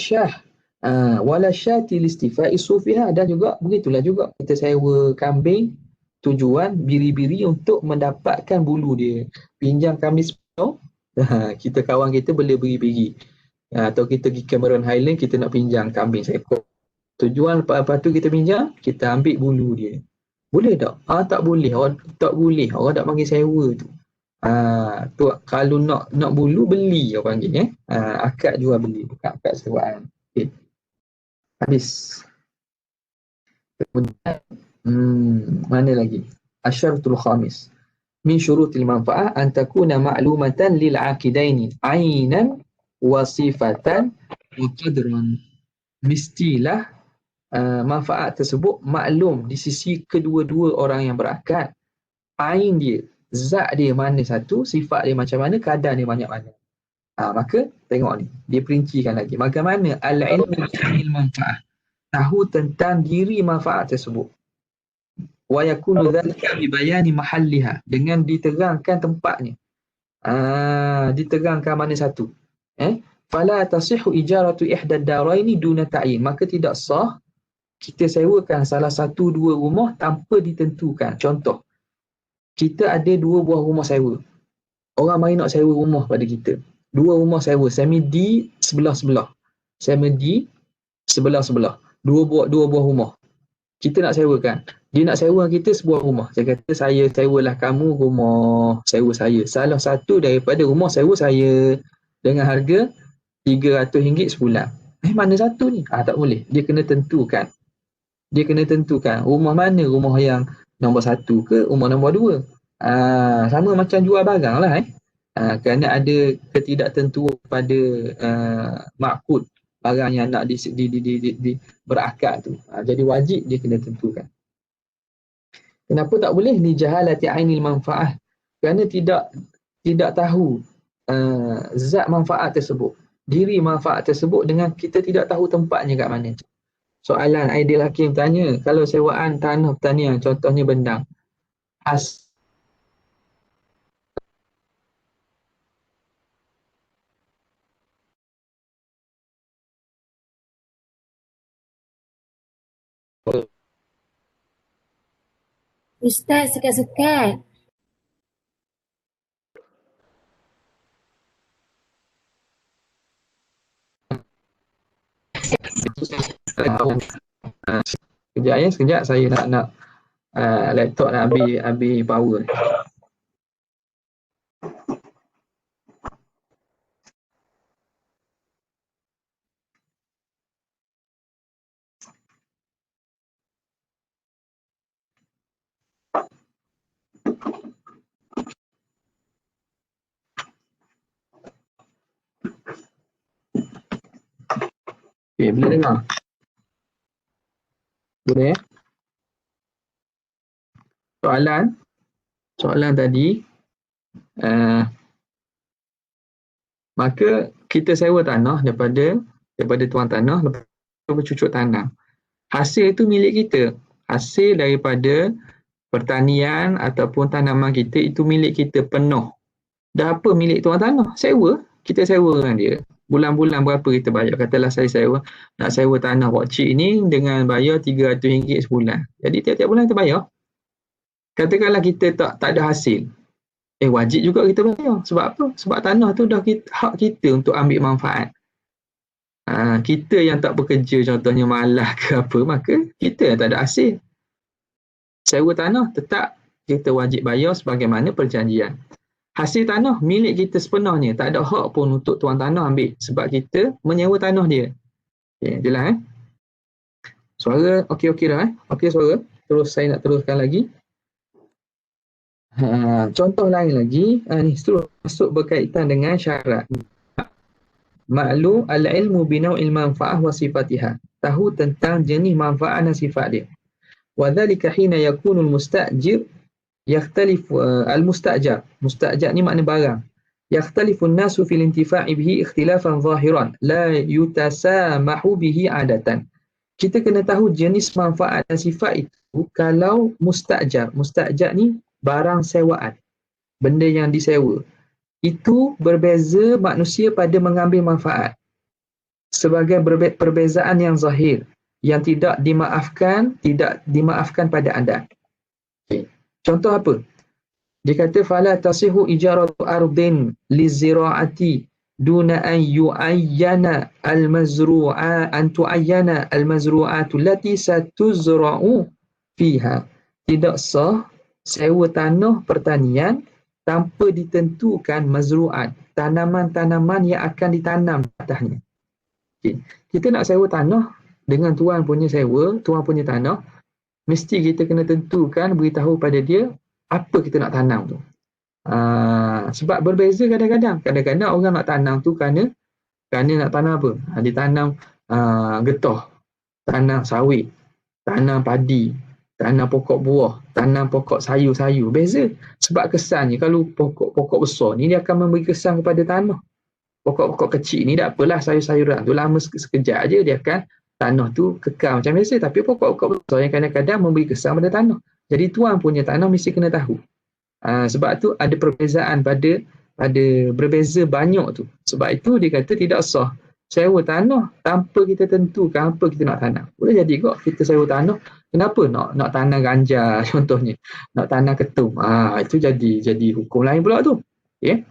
syati listifa'i sufiha. Dan juga begitulah juga kita sewa kambing tujuan biri-biri untuk mendapatkan bulu dia. Pinjam kambing separuh, kita kawan kita boleh beri-beri. Atau kita pergi Cameron Highland, kita nak pinjam kambing seekor. Tujuan lepas tu kita pinjam, kita ambil bulu dia. Boleh tak? Tak boleh. Orang tak boleh. Orang tak panggil sewa tu. Tu kalau nak bulu, beli orang panggil. Akad jual beli, bukan akad sewaan. Okay. Habis. Kemudian, mana lagi? Asyaratul khamis. Min syurutil manfa'ah an takuna ma'lumatan lil aqidaini ainan wa sifatan wa qadran. Mestilah manfaat tersebut maklum di sisi kedua-dua orang yang berakad. Ain dia, zat dia mana satu, sifat dia macam mana, kadar dia banyak mana. Maka tengok ni, dia perincikan lagi. Bagaimana al-ilmu bil manfaah, tahu tentang diri manfaat tersebut. Wa yakunu dzalika bi bayani mahalliha, dengan diterangkan tempatnya. Diterangkan mana satu. Fala tasihhu ijaratu ihda ad-daraini duna ta'yin, maka tidak sah kita sewakan salah satu dua rumah tanpa ditentukan. Contoh, kita ada 2 buah rumah sewa. Orang mari nak sewa rumah pada kita. 2 rumah sewa, semi di sebelah-sebelah. Semi di sebelah-sebelah. 2 buah rumah. Kita nak sewakan. Dia nak sewa kita sebuah rumah. Saya kata, saya sewalah kamu rumah sewa saya. Salah satu daripada rumah sewa saya dengan harga RM300 sebulan. Mana satu ni? Tak boleh. Dia kena tentukan. Rumah mana? Rumah yang nombor 1 ke rumah nombor 2? Sama macam jual barang lah. Kerana ada ketidaktentuan pada makud barang yang nak berakad tu. Jadi wajib dia kena tentukan. Kenapa tak boleh? Li jahalati ainil manfaah. Kerana tidak tahu zat manfaat tersebut. Diri manfaat tersebut dengan kita tidak tahu tempatnya kat mana. Soalan Aidil Hakim tanya, kalau sewaan tanah pertanian, contohnya bendang, Ustaz, sekat-sekat. Sekejap saya nak laptop nak habis power. Okay, boleh dengar? Boleh? Soalan tadi, maka kita sewa tanah daripada tuan tanah, lepas bercucuk tanam. Hasil itu milik kita. Hasil daripada pertanian ataupun tanaman kita itu milik kita penuh. Dah apa milik tuan tanah? Sewa. Kita sewa dengan dia. Bulan-bulan berapa kita bayar? Katalah saya nak sewa tanah Wak Cik ni dengan bayar RM300 sebulan. Jadi tiap-tiap bulan kita bayar. Katakanlah kita tak ada hasil. Wajib juga kita bayar. Sebab apa? Sebab tanah tu dah hak kita untuk ambil manfaat. Kita yang tak bekerja, contohnya malah ke apa, maka kita yang tak ada hasil. Sewa tanah tetap kita wajib bayar sebagaimana perjanjian. Hasil tanah milik kita sepenuhnya, tak ada hak pun untuk tuan tanah ambil sebab kita menyewa tanah dia. Okay, jelas Suara okey dah Okey suara. Terus saya nak teruskan lagi. Contoh lain lagi, ni terus masuk berkaitan dengan syarat. Maklum al-ilmu binau'il manfa'ah wa sifatiha. Tahu tentang jenis manfaat dan sifat dia. Wa dhalika hina yakunul musta'jir yakhtalifu al-musta'jar. Musta'jar ni makna barang. Yakhtalifu an-nasu fil intifa'i bihi ikhtilafan zahiran la yutasamahu bihi adatan. Kita kena tahu jenis manfaat dan sifat itu kalau musta'jar. Musta'jar ni barang sewaan. Benda yang disewa. Itu berbeza manusia pada mengambil manfaat. Sebagai perbezaan yang zahir. Yang tidak dimaafkan pada anda. Okay. Contoh apa? Dia kata fala tasihu ijaratu ardin liziraati duna an yu'ayyana al-mazru'a an tu'ayyana al-mazru'atu allati satuzra'u fiha. Tidak sah sewa tanah pertanian tanpa ditentukan mazru'at, tanaman-tanaman yang akan ditanam atasnya. Okay. Kita nak sewa tanah dengan tuan punya sewa, tuan punya tanah, mesti kita kena tentukan, beritahu pada dia apa kita nak tanam tu. Sebab berbeza kadang-kadang. Kadang-kadang orang nak tanam tu kerana nak tanam apa? Dia tanam getah, tanam sawit, tanam padi, tanam pokok buah, tanam pokok sayur-sayur. Beza. Sebab kesannya kalau pokok besar ni dia akan memberi kesan kepada tanah. Pokok-pokok kecil ni tak apalah, sayur-sayuran tu lama sekejap aja dia akan, tanah tu kekal macam biasa. Tapi pokok-pokok besar yang kadang-kadang memberi kesan pada tanah. Jadi tuan punya tanah mesti kena tahu. Sebab tu ada perbezaan pada berbeza banyak tu. Sebab itu dia kata tidak sah sewa tanah tanpa kita tentukan apa kita nak tanam. Boleh jadi kok kita sewa tanah, kenapa nak tanam ganja contohnya, nak tanam ketum. Itu jadi hukum lain pula tu. Okay.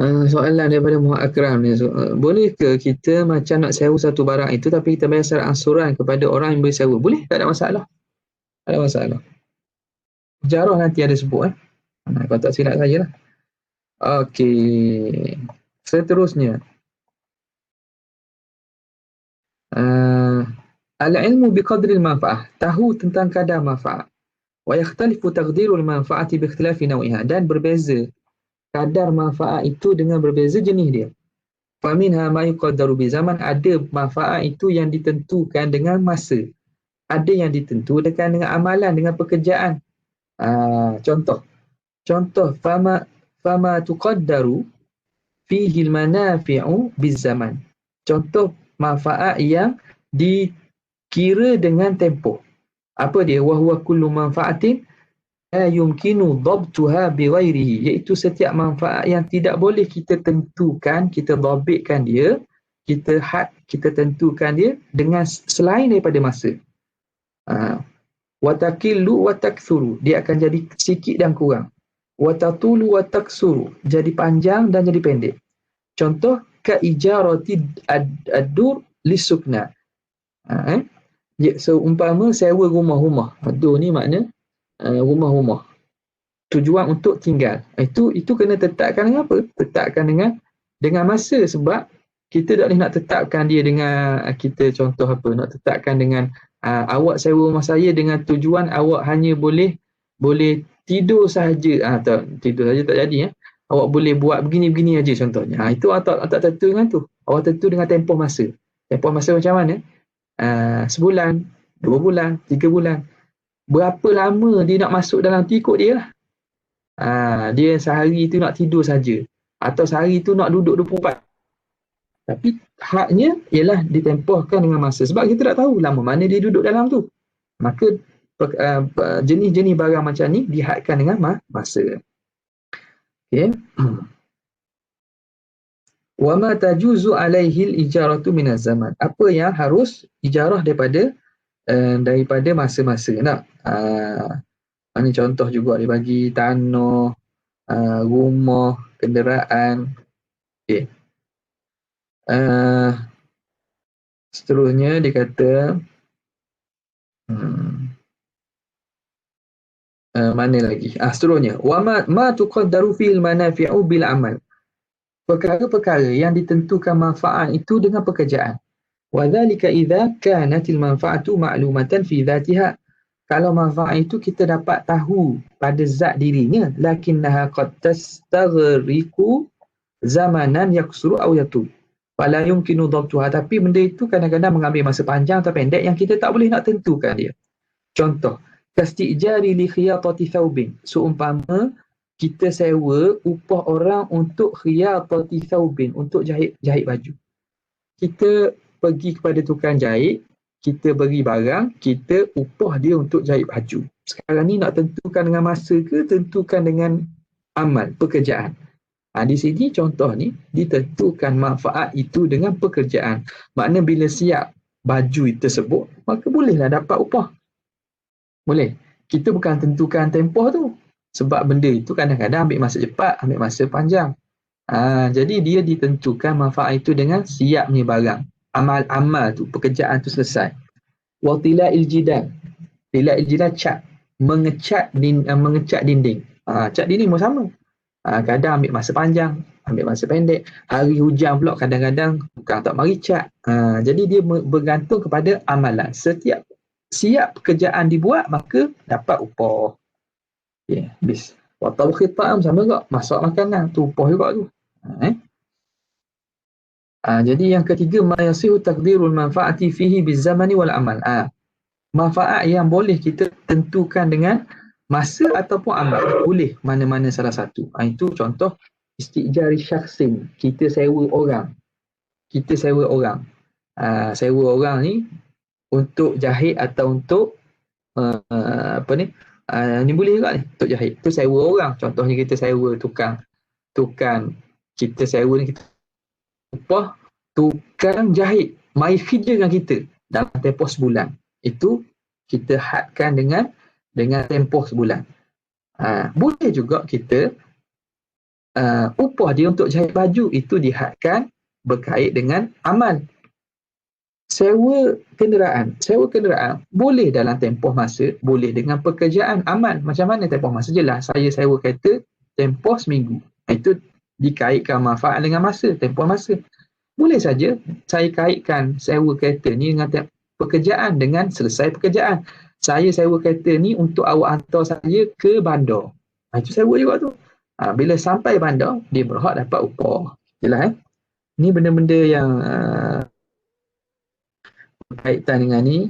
Soalan daripada Muhammad Akram ni, boleh ke kita macam nak sewa satu barang itu tapi kita bayar secara angsuran kepada orang yang beri sewa? Boleh, tak ada masalah. Tak ada masalah. Jarah nanti ada sebut. Kalau tak silap saya lah. Okey. Seterusnya. Al-ilmu biqadril manfa'ah. Tahu tentang kadar manfaat. Wa yakhtalifu taqdirul manfa'ati biikhtilafi naw'iha. Dan berbeza kadar manfaat itu dengan berbeza jenis dia. Faminha ma yuqaddaru bi zaman. Ada manfaat itu yang ditentukan dengan masa. Ada yang ditentukan dengan amalan, dengan pekerjaan. Contoh fama tuqaddaru fihi al-manafi'u biz-zaman. Contoh manfaat yang dikira dengan tempoh. Apa dia? Wa huwa kullu manfaatin la yumkinu dhabtuha bi ghairihi, iaitu setiap manfaat yang tidak boleh kita tentukan, kita dhabitkan dia, kita tentukan dia dengan selain daripada masa. Watakillu watakthuru, dia akan jadi sikit dan kurang. Watatulu wataksuru, jadi panjang dan jadi pendek. Contoh ka ijarati ad-dur lisukna. Seumpama sewa rumah-rumah. Dur ni makna rumah-rumah. Tujuan untuk tinggal. Itu kena tetapkan dengan apa? Tetapkan dengan masa, sebab kita tak boleh nak tetapkan dia dengan kita contoh apa? Nak tetapkan dengan awak sewa rumah saya dengan tujuan awak hanya boleh tidur sahaja. Tidur saja tak jadi. Awak boleh buat begini-begini aja contohnya. Itu awak tak tentu dengan tu. Awak tentu dengan tempoh masa. Tempoh masa macam mana? Sebulan, 2 bulan, 3 bulan. Berapa lama dia nak masuk dalam tu ikut dia lah. Dia sehari tu nak tidur saja, atau sehari tu nak duduk 24. Tapi haknya ialah ditempohkan dengan masa. Sebab kita tak tahu lama mana dia duduk dalam tu. Maka jenis-jenis barang macam ni dihadkan dengan masa. Okay. Wa ma tajuzu alaihi al-ijaratu min az-zaman. Apa yang harus ijarah daripada masa-masa. Ini contoh juga dia bagi tanah, rumah, kenderaan. Okay. Seterusnya dia kata mana lagi? Seterusnya wa ma tuqaddaru fil manafi'u bil amal. Perkara-perkara yang ditentukan manfaat itu dengan pekerjaan. Wa dzalika idza kanatil manfa'atu ma'lumatan fi dzatiha. Kalau manfaat itu kita dapat tahu pada zat dirinya, lakinnaha qad tastaghriqu zamanan yaksuru aw yatul. Fala yumkinu dhabtuha. Tapi benda itu kadang-kadang mengambil masa panjang atau pendek yang kita tak boleh nak tentukan dia. Contoh, kastijari li khiyatati thawbin. Seumpama kita sewa upah orang untuk khiyatati thawbin, untuk jahit baju. Kita pergi kepada tukang jahit, kita beri barang, kita upah dia untuk jahit baju. Sekarang ni nak tentukan dengan masa ke tentukan dengan amal, pekerjaan? Di sini contoh ni ditentukan manfaat itu dengan pekerjaan. Makna bila siap baju tersebut, maka bolehlah dapat upah. Boleh. Kita bukan tentukan tempoh tu. Sebab benda itu kadang-kadang ambil masa cepat, ambil masa panjang. Jadi dia ditentukan manfaat itu dengan siapnya barang. Amal-amal tu, pekerjaan tu selesai. Wa tila'il jidal. Tila'il jidal cat. Mengecat dinding. Cat dinding pun sama. Kadang ambil masa panjang, ambil masa pendek. Hari hujan pula kadang-kadang bukan tak mari cat. Jadi dia bergantung kepada amalan. Setiap siap pekerjaan dibuat, maka dapat upah. Okay, habis. Wa tawkhit ta'am sama juga. Masak makanan, tu upah juga tu. Jadi yang ketiga, ma yasihu taqdirul manfaati fihi bizamani wal amal. Manfaat yang boleh kita tentukan dengan masa ataupun amal. Boleh mana-mana salah satu. Itu contoh istijari syakhsin. Kita sewa orang. Sewa orang ni untuk jahit atau untuk ni boleh juga ni untuk jahit. Tu sewa orang. Contohnya kita sewa tukang kita sewa ni, kita upah tukang jahit mari kerja dengan kita dalam tempoh sebulan. Itu kita hadkan dengan tempoh sebulan. Boleh juga kita upah dia untuk jahit baju, itu dihadkan berkait dengan amal. Sewa kenderaan boleh dalam tempoh masa, boleh dengan pekerjaan amal. Macam mana tempoh masa? Jelas, saya sewa kereta tempoh seminggu. Itu dikaitkan manfaat dengan masa, tempoh masa. Boleh saja saya kaitkan sewa kereta ni dengan pekerjaan, dengan selesai pekerjaan. Saya sewa kereta ni untuk awak hantar saya ke bandar. Itu sewa juga tu. Bila sampai bandar, dia berhak dapat upah. Jelas Ni benda-benda yang berkaitan dengan ni.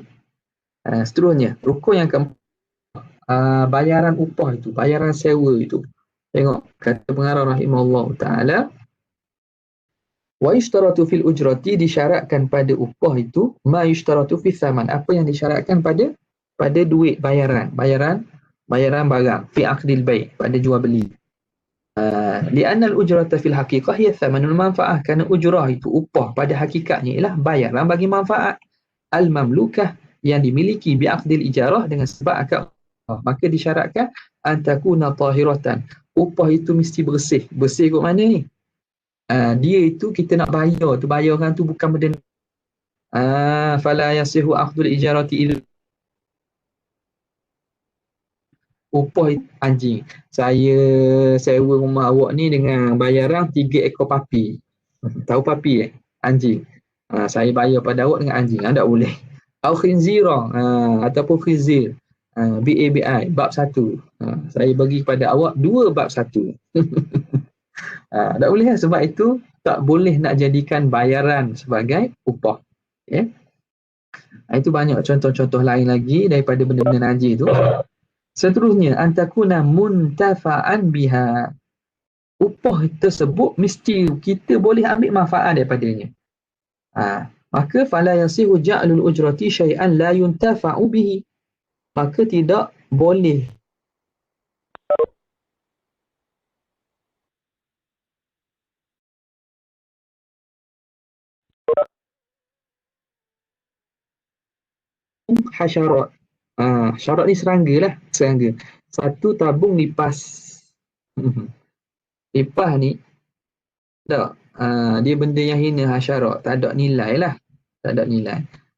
Seterusnya, rukun yang keempat, bayaran upah itu, bayaran sewa itu. Tengok, kata pengarah rahimahullah ta'ala, wa yushtaratu fil ujrati, disyaratkan pada upah itu, ma yushtaratu fil thaman, apa yang disyaratkan pada duit bayaran barang, fi aqdil bai', pada jual beli. Li'anna al-ujrata fil haqiqah hiya thamanul manfa'ah, kerana ujrah itu, upah pada hakikatnya ialah bayaran bagi manfaat al-mamlukah, yang dimiliki bi aqdil ijarah, dengan sebab akad. Maka disyaratkan antakuna tahiratan, upah itu mesti bersih kot mana ni? Dia itu kita nak bayar tu, bayaran tu bukan benda fala yasihu akhdul ijarati illa upah anjing. Saya sewa rumah awak ni dengan bayaran 3 ekor papi. Tahu papi anjing. Saya bayar pada awak dengan anjing. Tak boleh. Au khinzira, ataupun khinzir. BABI, bab 1. Saya bagi kepada awak 2 bab 1. Tak boleh sebab itu tak boleh nak jadikan bayaran sebagai upah. Okay? Itu banyak contoh-contoh lain lagi daripada benda-benda najis tu. Seterusnya, antakuna muntafa'an biha, upah tersebut mesti kita boleh ambil manfaat daripadanya. Maka fala yasihu ja'lul ujrati syai'an la yuntafa'u bihi, maka tidak boleh hasyarat. Syarat ni serangga lah. Satu tabung lipas. Lipas ni tak, dia benda yang hina, hasyarat, tak ada nilai lah.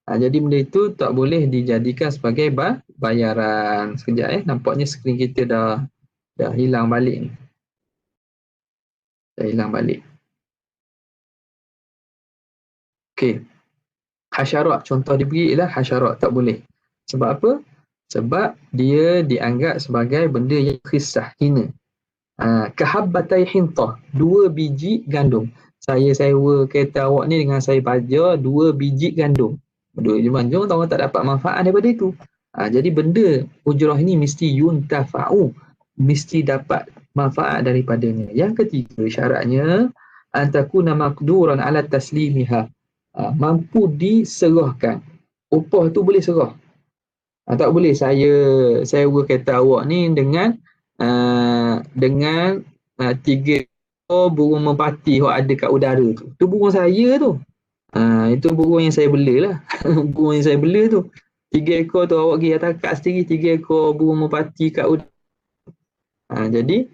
Jadi benda itu tak boleh dijadikan sebagai bayaran. Sekejap nampaknya skrin kita dah hilang balik ni. Okey. Hasyarat, contoh diberi ialah hasyarat, tak boleh. Sebab apa? Sebab dia dianggap sebagai benda yang khisah, hina. Kahabbatai hintah, 2 biji gandum. Saya sewa kereta awak ni dengan saya bajar 2 biji gandum. 2 biji gandum, orang tak dapat manfaat daripada itu. Jadi benda ujrah ini mesti yuntafa'u, mesti dapat manfaat daripadanya. Yang ketiga syaratnya, antakuna maqduran ala taslimiha, mampu diserahkan. Upah tu boleh serah. Tak boleh saya sewa kereta awak ni dengan 3 burung merpati yang ada kat udara tu. Tu burung saya tu. Itu burung yang saya bela lah. Burung yang saya bela tu. 3 ekor tu awak pergi atas kad sendiri, 3 ekor burung merpati kat udara. Jadi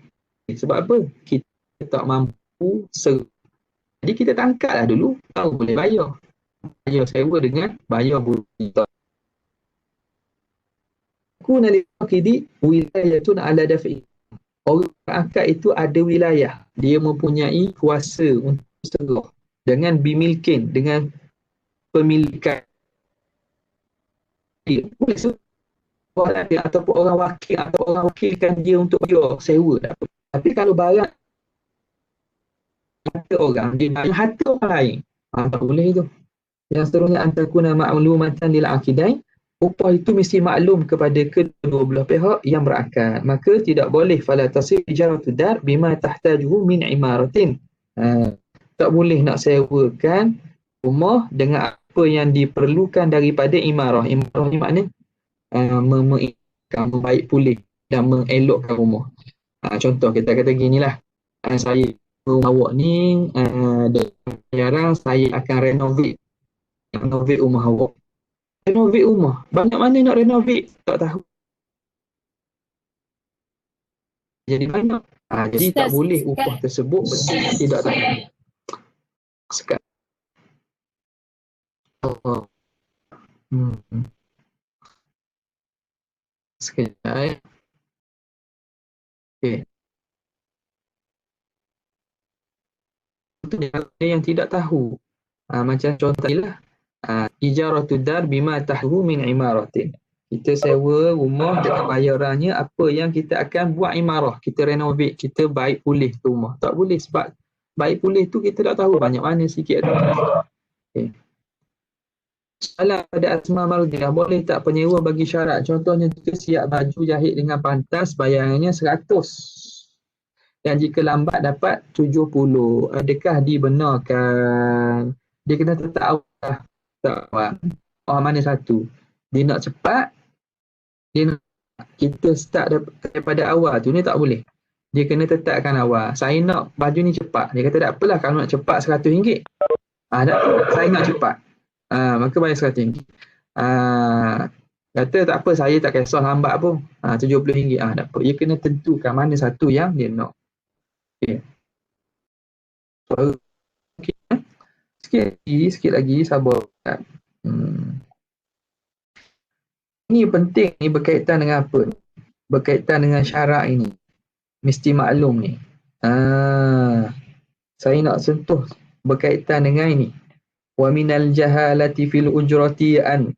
sebab apa? Kita tak mampu seru. Jadi kita tangkaplah dulu, baru boleh bayar. Bayar sewa dengan bayar buruh. Kuna liqidi wilayatun ala daf'i. Orang akad itu ada wilayah. Dia mempunyai kuasa untuk serah dengan bimilkin, dengan pemilikan. Dia boleh orang dia ataupun orang wakil atau orang wakilkan dia untuk bayar sewa. Tapi kalau barang harta orang, dia bayar harta orang lain, tak boleh itu. Yang seterusnya, antakuna ma'lumatan lil akidain, upah itu mesti maklum kepada kedua belah pihak yang berakad. Maka tidak boleh fala tasir ijaratu dar bima tahtajuhu min imaratin. Tak boleh nak sewakan rumah dengan apa yang diperlukan daripada imarah. Imarah ni maknanya membaik pulih dan mengelokkan rumah. Contoh kita kata ginilah, saya rumah awak ni dengan bayaran saya akan renovate rumah awak. Renovate rumah, banyak mana nak renovate tak tahu, jadi banyak. Jadi tak boleh upah tersebut betul tidak tahu. Sekarang sekejap. Okey. Itu dia yang tidak tahu. Macam contoh inilah. Ijaratud dar bima tahru min imaratin. Kita sewa rumah dengan bayarannya apa yang kita akan buat imarah. Kita renovate, kita baik pulih tu rumah. Tak boleh sebab baik pulih tu kita tak tahu banyak mana sikit. Okay. Soalan pada Asma Mardiah, boleh tak penyewa bagi syarat? Contohnya jika siap baju jahit dengan pantas, bayarannya 100. Dan jika lambat dapat 70. Adakah dibenarkan? Dia kena tetap awal. Mana satu? Dia nak cepat, kita start daripada awal tu ni tak boleh. Dia kena tetapkan awal. Saya nak baju ni cepat. Dia kata tak apalah, kalau nak cepat RM100. Saya nak cepat. Maka bayar RM100. Kata tak apa, saya tak kisah lambat pun. RM70. Tak apa. Dia kena tentukan mana satu yang dia nak. Okay. Sikit lagi sabar. Ini penting ni, berkaitan dengan apa? Berkaitan dengan syarat ini. Mesti maklum ni. Saya nak sentuh berkaitan dengan ini. Wa minal jahalati fil ujrati an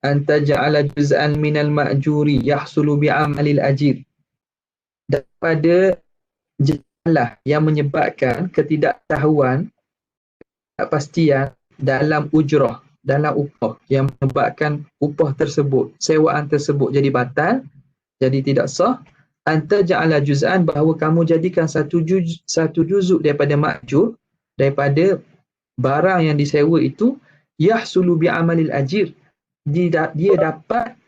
taj'ala juz'an minal ma'juri yahsulu bi'amalil ajir. Daripada jahalah yang menyebabkan ketidaktahuan, ketidakpastian dalam ujrah, dalam upah, yang menyebabkan upah tersebut, sewaan tersebut jadi batal, jadi tidak sah. Anta ja'ala juz'an, bahawa kamu jadikan satu juzuk daripada ma'jur, daripada barang yang disewa itu, yahsulu bi'amalil ajir, dia dapat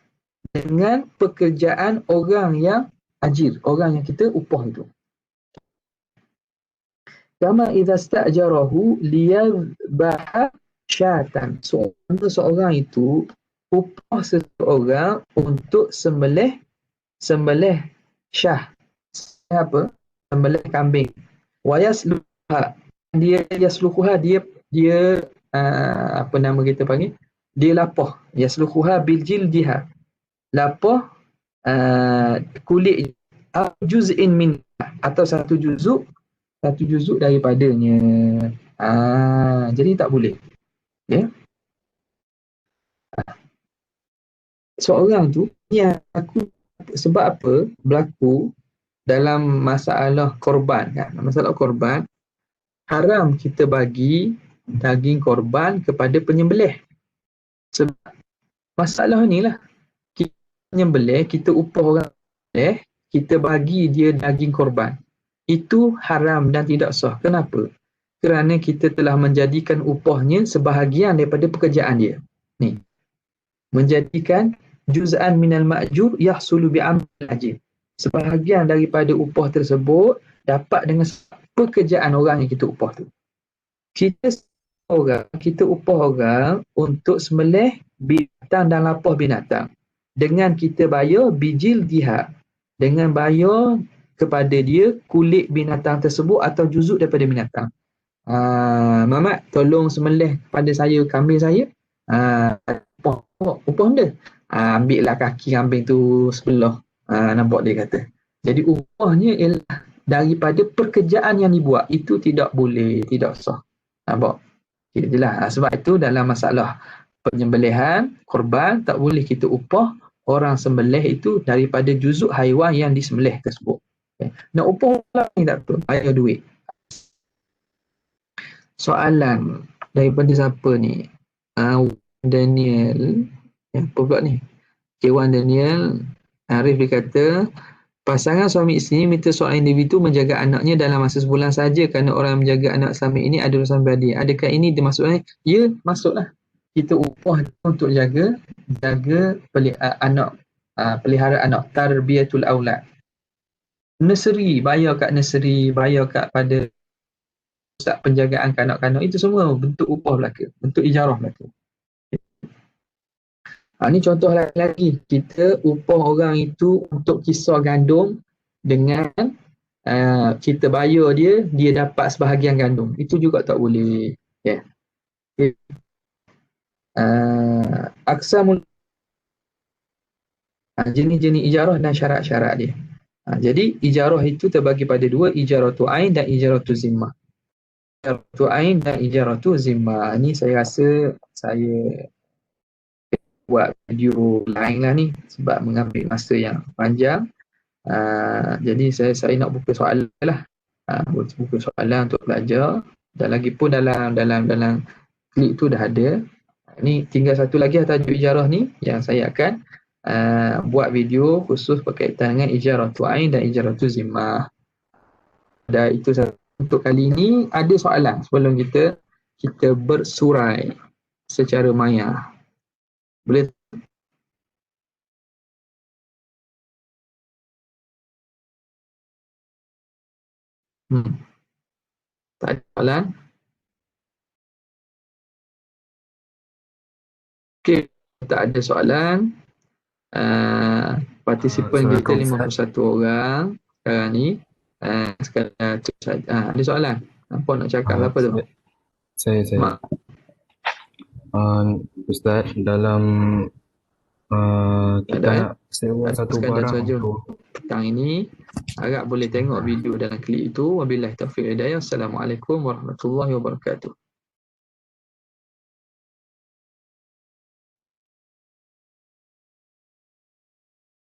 dengan pekerjaan orang yang ajir, orang yang kita upah itu. Kama idza sta'jarahu liyadhbaha syatan. Seorang itu upah seseorang untuk sembelih syah. Apa? Sembelih kambing. Wa yasluha. Dia apa nama kita panggil? Dia lapah. Yasluha bil jildiha. Lapah kulit juz'in min, atau satu juzuk daripadanya. Jadi tak boleh. Okay. Seorang tu yang aku, sebab apa berlaku dalam masalah korban kan? Masalah korban, haram kita bagi daging korban kepada penyembelih. Sebab masalah ni lah, kita penyembelih, kita upah orang kita bagi dia daging korban. Itu haram dan tidak sah. Kenapa? Kerana kita telah menjadikan upahnya sebahagian daripada pekerjaan dia. Ni. Menjadikan juz'an minal ma'jur yahsulu bi'amal ajir. Sebahagian daripada upah tersebut dapat dengan pekerjaan orang yang kita upah tu. Kita upah orang untuk sembelih binatang dan lapah binatang. Dengan kita bayar bijil diha. Dengan bayar kepada dia kulit binatang tersebut atau juzuk daripada binatang. Mamat, tolong sembelih pada saya kambing saya. Upah dia. Ambil lah kaki kambing tu sebelah. Nampak dia kata. Jadi upahnya ialah daripada pekerjaan yang dibuat. Itu tidak boleh, tidak sah. Nampak? Jelas. Sebab itu dalam masalah penyembelihan, korban, tak boleh kita upah orang sembelih itu daripada juzuk haiwan yang disembelih tersebut. Okay. Nak upah orang ni tak betul, bayar duit. Soalan daripada siapa ni? Daniel. Apa pula ni? Wan Daniel. Arif dia kata, pasangan suami isteri minta seorang individu menjaga anaknya dalam masa sebulan saja kerana orang yang menjaga anak selama ini ada urusan pribadi. Adakah ini dimaksudkan? Ya, masuklah. Kita upah untuk jaga anak, pelihara anak, tarbiyatul aulad. Nursery, bayar kat nursery, bayar kat pada pusat penjagaan kanak-kanak, itu semua bentuk upah belaka, bentuk ijarah belaka. Ini contoh lagi, kita upah orang itu untuk kisar gandum dengan kita bayar dia dapat sebahagian gandum. Itu juga tak boleh. Yeah. Jenis-jenis ijarah dan syarat-syarat dia. Jadi ijarah itu terbagi pada dua, ijaratu ain dan ijaratu zimmah. Ijaratu ain dan ijaratu zimmah. Ini saya rasa saya buat video lain lah ni sebab mengambil masa yang panjang. Jadi saya nak buka soalan lah. Buka soalan untuk belajar. Dan lagi pun dalam klik tu dah ada. Ni tinggal satu lagi tajuk ijarah ni yang saya akan buat video khusus berkaitan dengan ijaratu ain dan ijaratu zimmah. Dan itu untuk kali ini. Ada soalan sebelum kita bersurai secara maya? Boleh? Tak ada soalan? Okey, tak ada soalan. Partisipan kita 51 orang sekarang ni. Sekarang tu saja. Ada soalan? Apa nak cakap apa tu? Saya. Ustaz, dalam kita nak sewa satu barang untuk petang ini, harap boleh tengok video dalam klip itu. Wabillahi taufiq hidayah. Assalamualaikum warahmatullahi wabarakatuh.